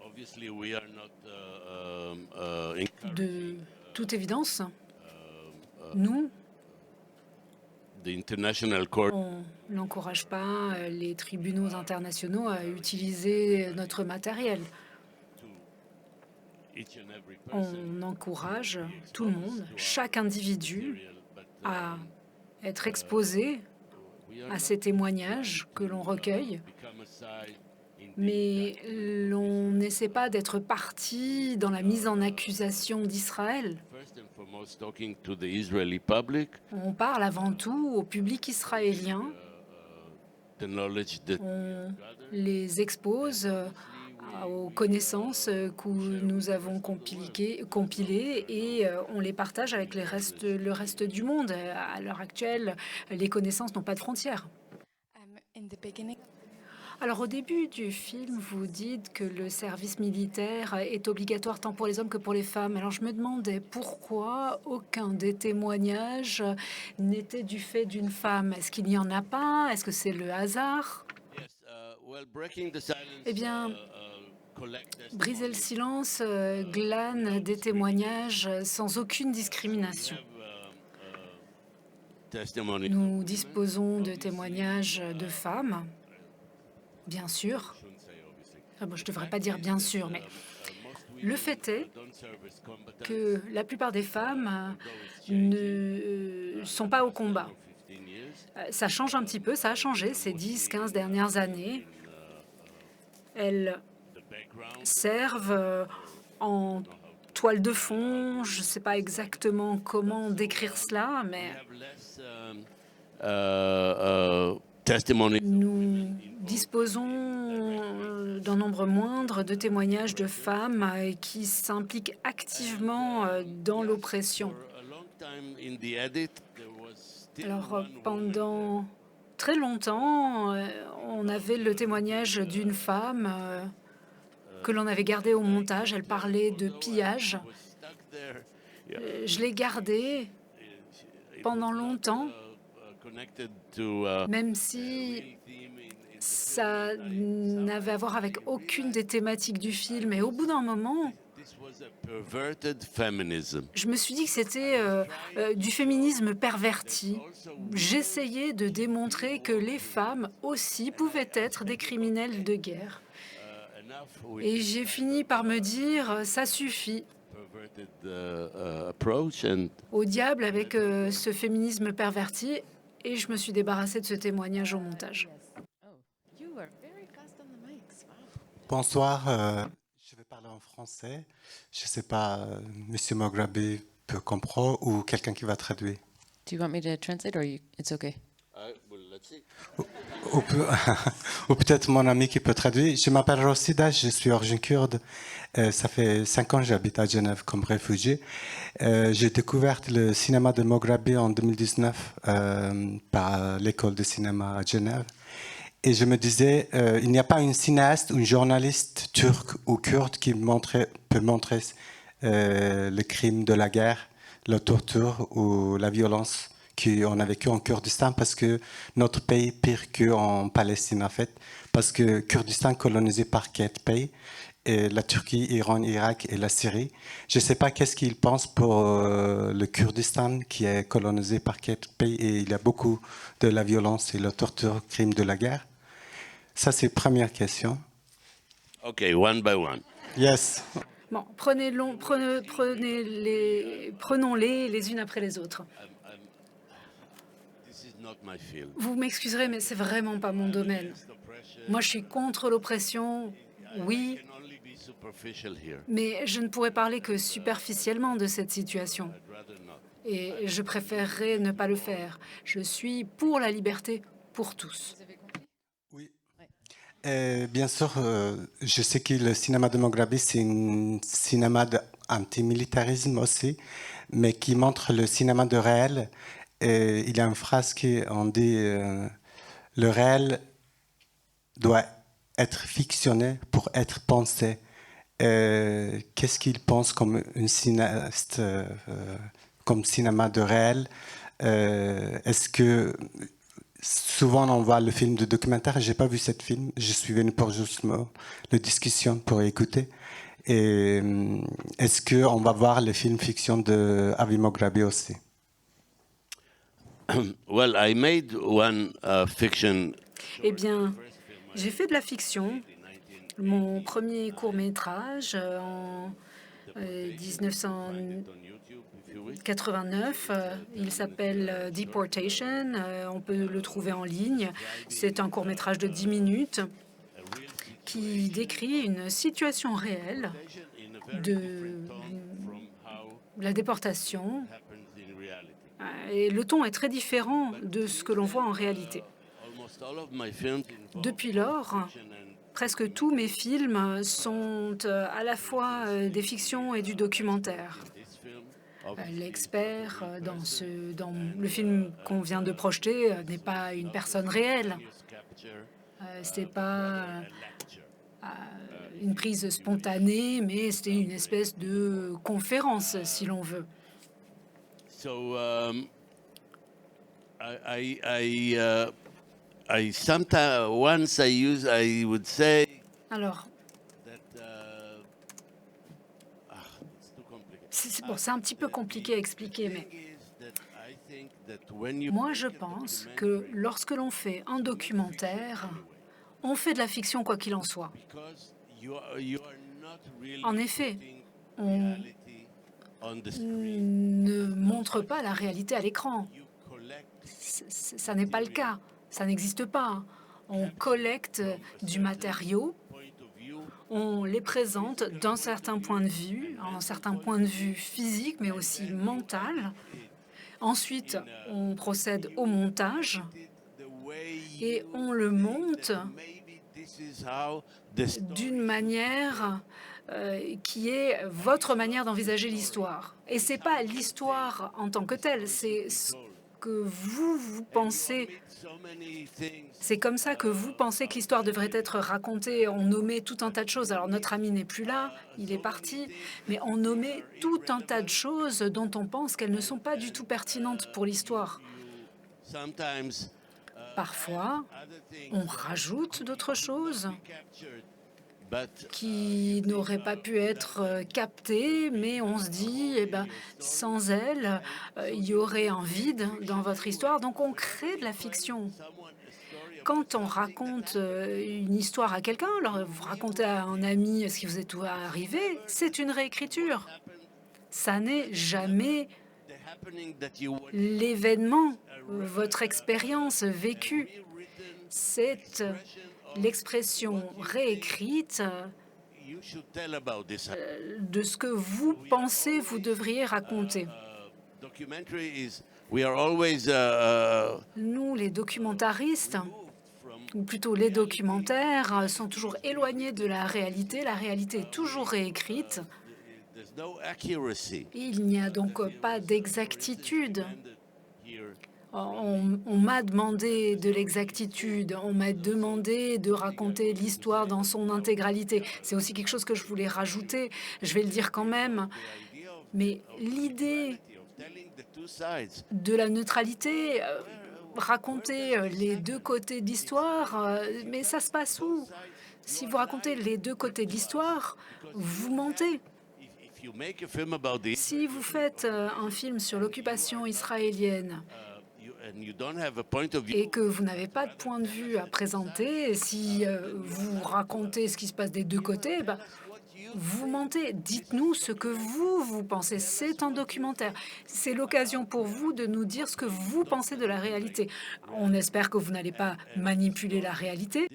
C: Obviously, we are not
D: De toute évidence, nous,
C: the international court.
D: on n'encourage pas les tribunaux internationaux à utiliser notre matériel.
C: Each and every person,
D: On encourage tout le monde, chaque individu, à être exposé à ces témoignages que l'on recueille,
C: become a side in
D: mais l'on n'essaie pas d'être partie dans la mise en accusation d'Israël.
C: first and foremost talking to the Israeli public,
D: On parle avant tout au public israélien,
C: the knowledge that
D: on les expose aux connaissances que nous avons compilées et on les partage avec le reste du monde. À l'heure actuelle, les connaissances n'ont pas de frontières.
E: In the beginning,
D: Alors au début du film, vous dites que le service militaire est obligatoire tant pour les hommes que pour les femmes. Alors je me demandais pourquoi aucun des témoignages n'était du fait d'une femme. Est-ce qu'il n'y en a pas? Est-ce que c'est le hasard?
C: yes, well, breaking the silence,
D: Eh bien,
C: collect testimony.
D: briser le silence glane des témoignages sans aucune discrimination.
C: Testimony.
D: Nous disposons de témoignages de femmes, bien sûr. Ah bon, je ne devrais pas dire bien sûr, mais le fait est que la plupart des femmes ne sont pas au combat. Ça change un petit peu, ça a changé ces 10-15 dernières années. Elles servent en toile de fond, je ne sais pas exactement comment décrire cela, mais
C: Testimony.
D: nous disposons d'un nombre moindre de témoignages de femmes qui s'impliquent activement dans l'oppression.
C: For a long time in the edit, there was still
D: Alors,
C: one
D: pendant très longtemps, on avait le témoignage d'une femme que l'on avait gardée au montage. Elle parlait de pillage.
C: was stuck there.
D: Je l'ai gardée pendant longtemps,
C: Connected to
D: même si
C: theme in
D: ça n'avait à voir avec aucune des thématiques du film. Et au bout d'un moment,
C: this was a perverted feminism.
D: je me suis dit que c'était du féminisme perverti. J'essayais de démontrer que les femmes aussi pouvaient être des criminels de guerre.
C: Enough with
D: Et j'ai fini par me dire, ça suffit.
C: perverted approach, and
D: Au diable avec ce féminisme perverti. Et je me suis débarrassée de ce témoignage au montage.
A: Oh, you are very fast on the mics. Wow.
G: Bonsoir, je vais parler en français. Je ne sais pas, Monsieur Mograbi peut comprendre ou quelqu'un qui va traduire.
A: Do you want me to translate or it's okay?
C: well, let's see.
G: Ou, peut- ou peut-être mon ami qui peut traduire. Je m'appelle Rossida, je suis origine kurde. Ça fait 5 ans que j'habite à Genève comme réfugié. J'ai découvert le cinéma de Mograbi en 2019 par l'école de cinéma à Genève. Et je me disais, il n'y a pas une cinéaste ou une journaliste turque ou kurde qui peut montrer le crime de la guerre, la torture ou la violence qu'on a vécu en Kurdistan, parce que notre pays pire qu'en Palestine en fait, parce que Kurdistan colonisé par 4 pays, et la Turquie, Iran, Irak et la Syrie. Je ne sais pas qu'est-ce qu'ils pensent pour le Kurdistan qui est colonisé par 4 pays et il y a beaucoup de la violence et la torture, crimes de la guerre. Ça, c'est la première question.
C: Okay, one by one.
G: Yes.
D: Bon, prenons-les les unes après les autres.
C: This is not my field.
D: Vous m'excuserez, mais c'est vraiment pas mon domaine. Moi, je suis contre l'oppression, oui,
C: Can only be superficial here.
D: mais je ne pourrais parler que superficiellement de cette situation.
C: I'd rather not.
D: Et je préférerais ne pas le faire. Je suis pour la liberté pour tous.
A: Vous avez compris?
G: Oui. Bien sûr, je sais que le cinéma de Mugrabi, c'est un cinéma d'antimilitarisme aussi, mais qui montre le cinéma de réel. Et il y a une phrase qui on dit le réel doit être fictionné pour être pensé. Qu'est-ce qu'il pense comme un cinéaste, comme cinéma de réel? Est-ce que souvent on voit le film de documentaire? J'ai pas vu ce film. Je suis venu pour justement la discussion pour écouter. Et est-ce que on va voir le film fiction de Avi Mugrabi aussi?
C: Well, I made one fiction.
D: Eh bien, j'ai fait de la fiction. Mon premier court-métrage en 1989, il s'appelle Deportation. On peut le trouver en ligne. C'est un court-métrage de 10 minutes qui décrit une situation réelle de la déportation. Et le ton est très différent de ce que l'on voit en réalité. Depuis lors, presque tous mes films sont à la fois des fictions et du documentaire. L'expert dans le film qu'on vient de projeter n'est pas une personne réelle. C'est pas une prise spontanée, mais c'était une espèce de conférence, si l'on veut.
C: So I sometimes once I would say
D: Alors,
C: that it's too complicated.
D: c'est un petit peu compliqué à expliquer, mais
C: Moi,
D: moi, je pense que lorsque l'on fait un documentaire, on fait de la fiction quoi qu'il en soit. En effet, on ne montre pas la réalité à l'écran. Ça n'est pas le cas. Ça n'existe pas. On collecte du matériau, on les présente d'un certain point de vue, un certain point de vue physique, mais aussi mental. Ensuite, on procède au montage et on le monte d'une manière qui est votre manière d'envisager l'histoire. Et c'est pas l'histoire en tant que telle, c'est ce que vous pensez. C'est comme ça que vous pensez que l'histoire devrait être racontée. On nommait tout un tas de choses. Alors notre ami n'est plus là, il est parti, mais on nommait tout un tas de choses dont on pense qu'elles ne sont pas du tout pertinentes pour l'histoire. Parfois, on rajoute d'autres choses qui n'auraient pas pu être captées, mais on se dit, eh ben, sans elles, il y aurait un vide dans votre histoire, donc on crée de la fiction. Quand on raconte une histoire à quelqu'un, alors vous racontez à un ami ce qui vous est arrivé, c'est une réécriture. Ça n'est jamais l'événement, votre expérience vécue. C'est l'expression réécrite de ce que vous pensez vous devriez raconter. Nous, les documentaristes, ou plutôt les documentaires, sont toujours éloignés de la réalité. La réalité est toujours réécrite. Il n'y a donc pas d'exactitude. On m'a demandé de l'exactitude, on m'a demandé de raconter l'histoire dans son intégralité. C'est aussi quelque chose que je voulais rajouter, je vais le dire quand même. Mais l'idée de la neutralité, raconter les deux côtés de l'histoire, mais ça se passe où? Si vous racontez les deux côtés de l'histoire, vous mentez. Si vous faites un film sur l'occupation israélienne, et que vous n'avez pas de point de vue à présenter, si vous racontez ce qui se passe des deux côtés, ben, vous mentez. Dites-nous ce que vous pensez. C'est un documentaire. C'est l'occasion pour vous de nous dire ce que vous pensez de la réalité. On espère que vous n'allez pas manipuler la réalité,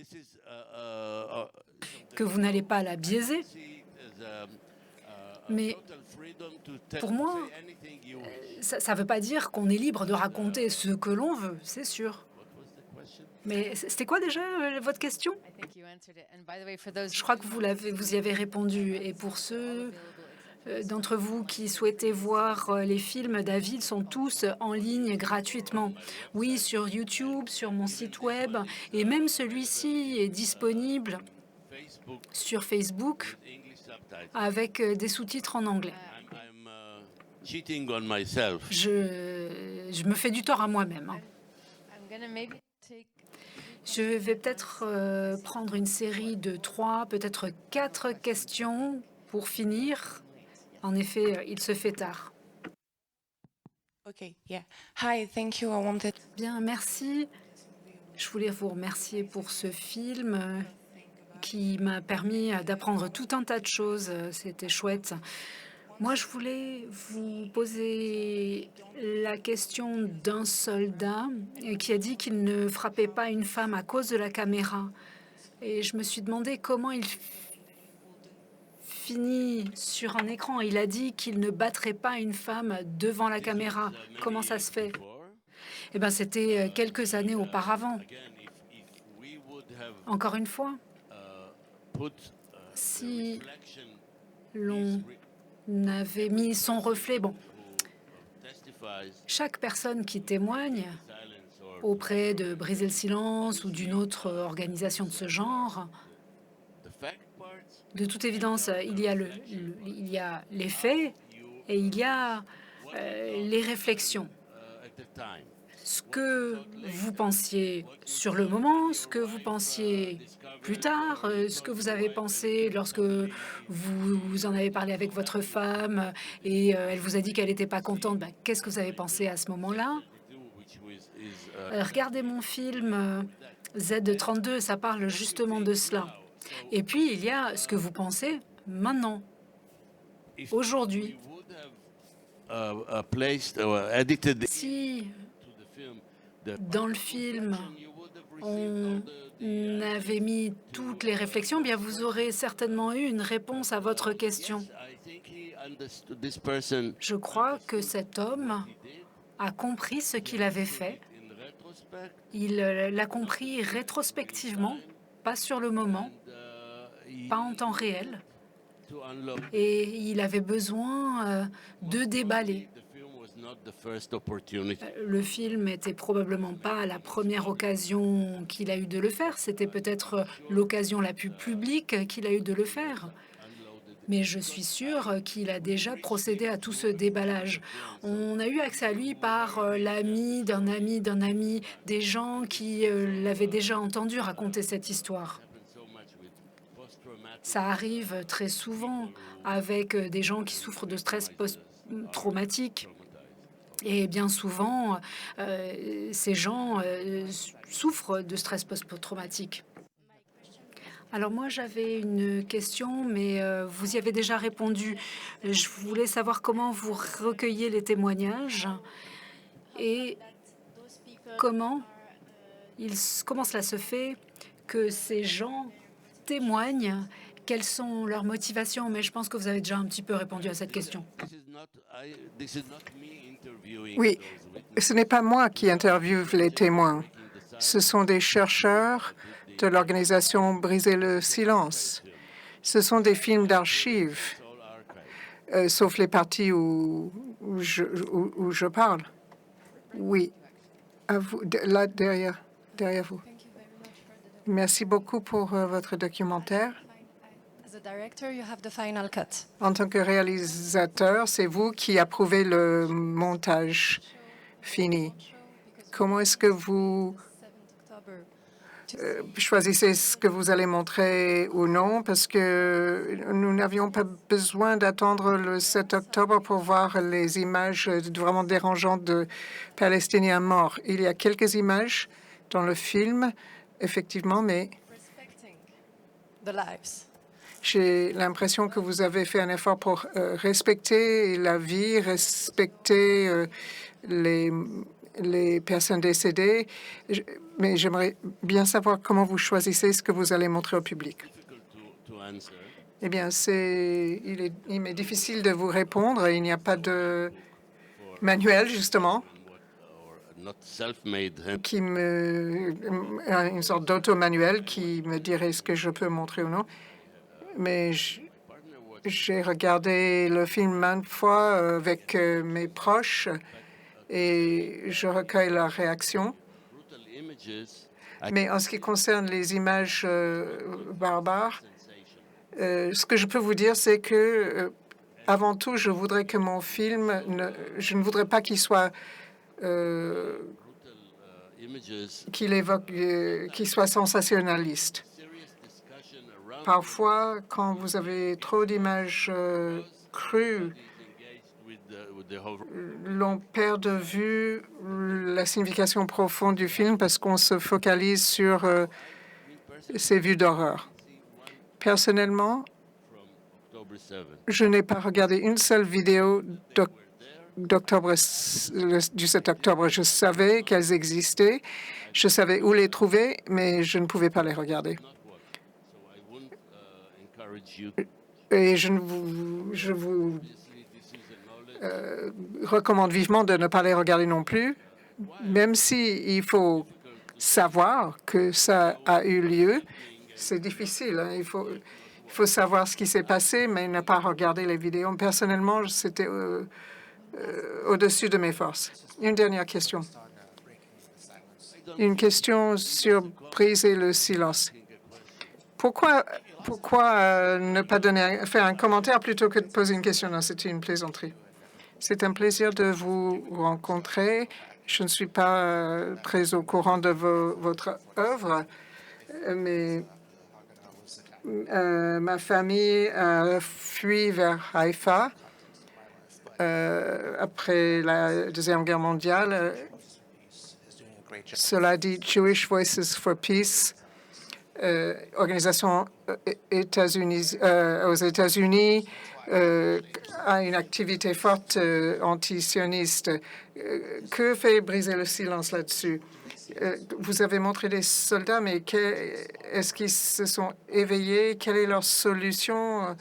D: que vous n'allez pas la biaiser. Mais pour moi, ça ne veut pas dire qu'on est libre de raconter ce que l'on veut, c'est sûr. Mais c'était quoi déjà votre question?
A: I think you answered it. And by the way, for those
D: Je crois que vous y avez répondu. Et pour ceux d'entre vous qui souhaitez voir les films, David, ils sont tous en ligne gratuitement. Oui, sur YouTube, sur mon site web, et même celui-ci est disponible
C: Facebook
D: sur Facebook
C: English subtitles.
D: avec des sous-titres en anglais.
C: I'm cheating on myself.
D: Je me fais du tort à moi-même, hein.
A: I'm gonna maybe take
D: Je vais peut-être prendre une série de 3, peut-être 4 questions pour finir. En effet, il se fait tard.
F: Okay, yeah. Hi, thank you. I wanted.
D: Bien, merci. Je voulais vous remercier pour ce film qui m'a permis d'apprendre tout un tas de choses. C'était chouette. Moi, je voulais vous poser la question d'un soldat qui a dit qu'il ne frappait pas une femme à cause de la caméra. Et je me suis demandé comment il finit sur un écran. Il a dit qu'il ne battrait pas une femme devant la caméra. Comment ça se fait? Eh bien, c'était quelques années auparavant.
C: Again, if we would have
D: Encore une fois,
C: put
D: si
C: reflection
D: l'on avait mis son reflet, bon,
C: testifies
D: chaque personne qui témoigne
C: silence or
D: auprès de Briser le silence ou d'une autre organisation de ce genre,
C: the fact parts,
D: de toute évidence, il y a les faits et il y a les réflexions.
C: at the time.
D: Ce que vous pensiez sur le moment, ce que vous pensiez plus tard, ce que vous avez pensé lorsque vous en avez parlé avec votre femme et elle vous a dit qu'elle n'était pas contente, ben, qu'est-ce que vous avez pensé à ce moment-là?
C: Which is
D: Regardez mon film Z32, ça parle justement de cela. Et puis, il y a ce que vous pensez maintenant, aujourd'hui.
C: would have placed or edited
D: Si
C: to the film the
D: dans le film,
C: you would have received
D: on avait mis toutes les réflexions, bien vous aurez certainement eu une réponse à votre question.
C: I think he understood this person
D: Je crois que cet homme a compris ce qu'il avait fait.
C: in retrospect.
D: Il l'a compris rétrospectivement, pas sur le moment, pas en temps réel.
C: To unlock
D: Et il avait besoin de déballer.
C: the film was not the first opportunity.
D: Le film n'était probablement pas la première occasion qu'il a eu de le faire. C'était peut-être l'occasion la plus publique qu'il a eu de le faire. Mais je suis sûre qu'il a déjà procédé à tout ce déballage. On a eu accès à lui par l'ami d'un ami d'un ami, des gens qui l'avaient déjà entendu raconter cette histoire.
C: So much with post-traumatic
D: Ça arrive très souvent avec des gens qui souffrent de stress post-traumatique. Et bien souvent, ces gens souffrent de stress post-traumatique. Alors moi, j'avais une question, mais vous y avez déjà répondu. Je voulais savoir comment vous recueillez les témoignages et comment cela se fait que ces gens témoignent, quelles sont leurs motivations. Mais je pense que vous avez déjà un petit peu répondu à cette question.
C: this is not me interviewing
B: Oui,
C: those witnesses.
B: ce n'est pas moi qui interviewe les témoins. Ce sont des chercheurs de l'organisation Briser le silence. Ce sont des films d'archives, sauf les parties où je parle. Oui, à vous, là derrière vous. Merci beaucoup pour votre documentaire.
H: As a director, you have the final cut.
B: En tant que réalisateur, c'est vous qui approuvez le montage fini. Comment est-ce que vous
H: 7 October.
B: choisissez ce que vous allez montrer ou non? Parce que nous n'avions pas besoin d'attendre le 7 octobre pour voir les images vraiment dérangeantes de Palestiniens morts. Il y a quelques images dans le film, effectivement, mais
H: Respecting the lives.
B: j'ai l'impression que vous avez fait un effort pour respecter la vie, respecter les personnes décédées. Mais j'aimerais bien savoir comment vous choisissez ce que vous allez montrer au public.
C: To answer.
B: Eh bien, il m'est difficile de vous répondre. Il n'y a pas de manuel, justement.
C: not self-made.
B: Une sorte d'auto-manuel qui me dirait ce que je peux montrer ou non. Mais j'ai regardé le film maintes fois avec mes proches et je recueille leurs réactions. Mais en ce qui concerne les images barbares, ce que je peux vous dire, c'est que avant tout, je voudrais que mon film, je ne voudrais pas qu'il soit qu'il soit sensationnaliste. Parfois, quand vous avez trop d'images crues, l'on perd de vue la signification profonde du film parce qu'on se focalise sur ces vues d'horreur. Personnellement, je n'ai pas regardé une seule vidéo du 7 octobre. Je savais qu'elles existaient, je savais où les trouver, mais je ne pouvais pas les regarder. Et je vous recommande vivement de ne pas les regarder non plus, même si il faut savoir que ça a eu lieu. C'est difficile, hein. Il faut savoir ce qui s'est passé, mais ne pas regarder les vidéos. Personnellement, c'était au-dessus de mes forces. Une dernière question. Une question sur briser le silence. Pourquoi ne pas faire un commentaire plutôt que de poser une question? Non, c'était une plaisanterie. C'est un plaisir de vous rencontrer. Je ne suis pas très au courant de votre œuvre, mais ma famille a fui vers Haïfa après la Deuxième Guerre mondiale. Cela dit, Jewish Voices for Peace, organisation aux États-Unis, a une activité forte antisioniste. Que fait briser le silence là-dessus? Vous avez montré des soldats, mais est-ce qu'ils se sont éveillés? Quelle est leur solution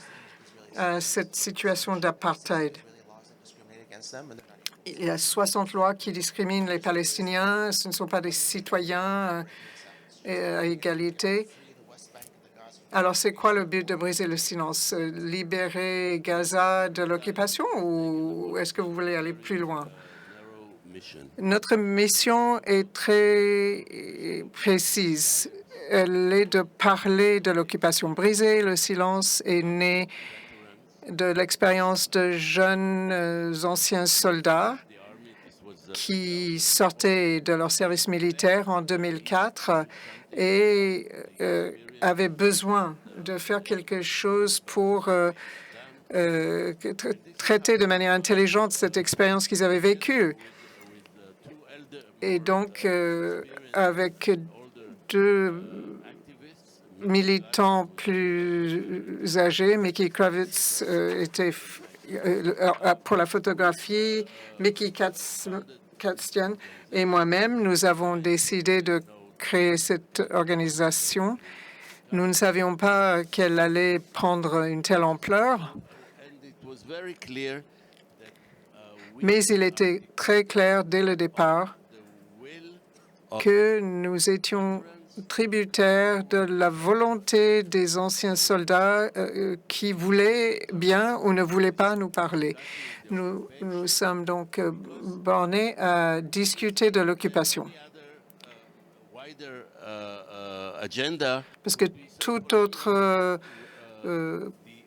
B: à cette situation d'apartheid? Il y a 60 lois qui discriminent les Palestiniens. Ce ne sont pas des citoyens à égalité. Alors, c'est quoi le but de briser le silence? Libérer Gaza de l'occupation ou est-ce que vous voulez aller plus loin? Notre mission est très précise. Elle est de parler de l'occupation. Briser le silence est né de l'expérience de jeunes anciens soldats qui sortaient de leur service militaire en 2004 et avaient besoin de faire quelque chose pour traiter de manière intelligente cette expérience qu'ils avaient vécue. Et donc, avec deux militants plus âgés, Mickey Kravitz était pour la photographie, Mickey Katstian et moi-même, nous avons décidé de créer cette organisation. Nous ne savions pas qu'elle allait prendre une telle ampleur, mais il était très clair dès le départ que nous étions tributaires de la volonté des anciens soldats qui voulaient bien ou ne voulaient pas nous parler. Nous sommes donc bornés à discuter de l'occupation. Parce que tout autre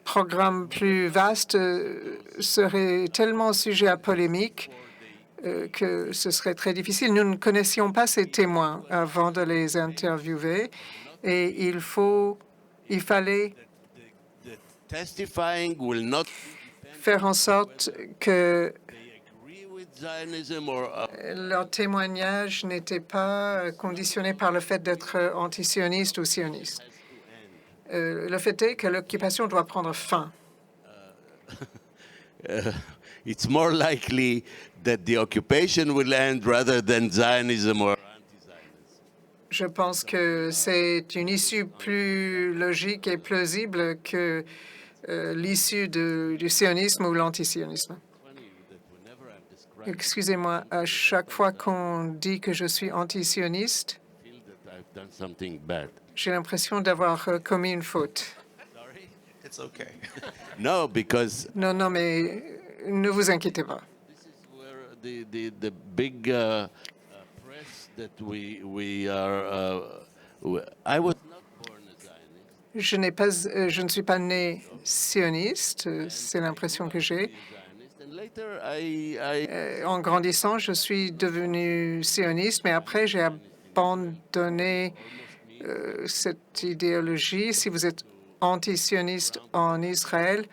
B: programme plus vaste serait tellement sujet à polémique que ce serait très difficile. Nous ne connaissions pas ces témoins avant de les interviewer et il fallait faire en sorte que leur témoignage n'était pas conditionné par le fait d'être antisioniste ou sioniste. Le fait est que l'occupation doit prendre fin.
C: It's more likely that the occupation will end rather than Zionism or anti-Zionism.
B: Je pense que c'est une issue plus logique et plausible que l'issue du sionisme ou l'antisionisme. Excusez-moi, à chaque fois qu'on dit que je suis antisioniste,
C: feel that I've done something bad.
B: j'ai l'impression d'avoir commis une faute.
C: It's okay. No, because
B: Non, non, mais ne vous inquiétez pas.
C: this is where the big press that we are. I was not born a Zionist.
B: Je ne suis pas né sioniste, c'est l'impression que j'ai.
C: Zionist, and later I
B: En grandissant, je suis devenu sioniste, mais après, j'ai abandonné cette idéologie. Si vous êtes anti-sioniste en Israël,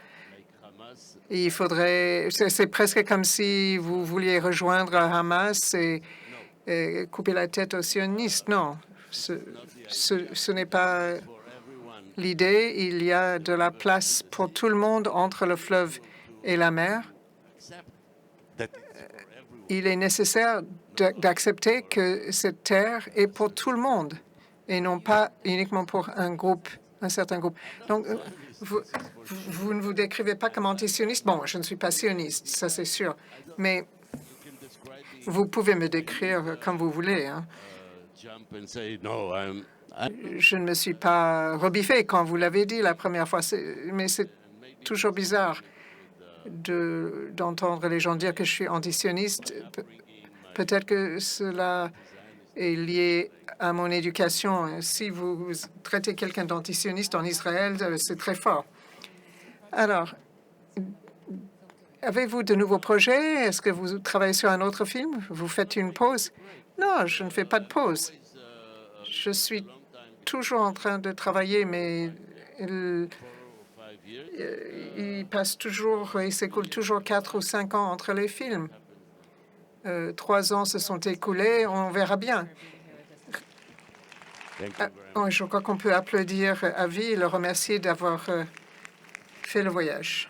C: Hamas.
B: il faudrait. C'est presque comme si vous vouliez rejoindre Hamas et couper la tête aux sionistes. Non, ce n'est pas l'idée. Il y a de la place pour tout le monde entre le fleuve et la mer.
C: That it's for everyone.
B: Il est nécessaire d'accepter que cette terre est pour tout le monde et non pas uniquement pour un groupe, un certain groupe. Donc, vous ne vous décrivez pas comme antisioniste. Bon, je ne suis pas sioniste, ça c'est sûr, mais vous pouvez me décrire comme vous voulez. Hein.
C: Jump and say no. I'm
B: Je ne me suis pas rebiffé quand vous l'avez dit la première fois, mais c'est toujours bizarre d'entendre les gens dire que je suis antisioniste. Peut-être que cela est lié à mon éducation. Si vous traitez quelqu'un d'antisioniste en Israël, c'est très fort. Alors, avez-vous de nouveaux projets? Est-ce que vous travaillez sur un autre film? Vous faites une pause? Non, je ne fais pas de pause. Je suis toujours en train de travailler, mais il s'écoule toujours 4 ou 5 ans entre les films. 3 ans se sont écoulés, on verra bien. Je crois qu'on peut applaudir Avi et le remercier d'avoir fait le voyage.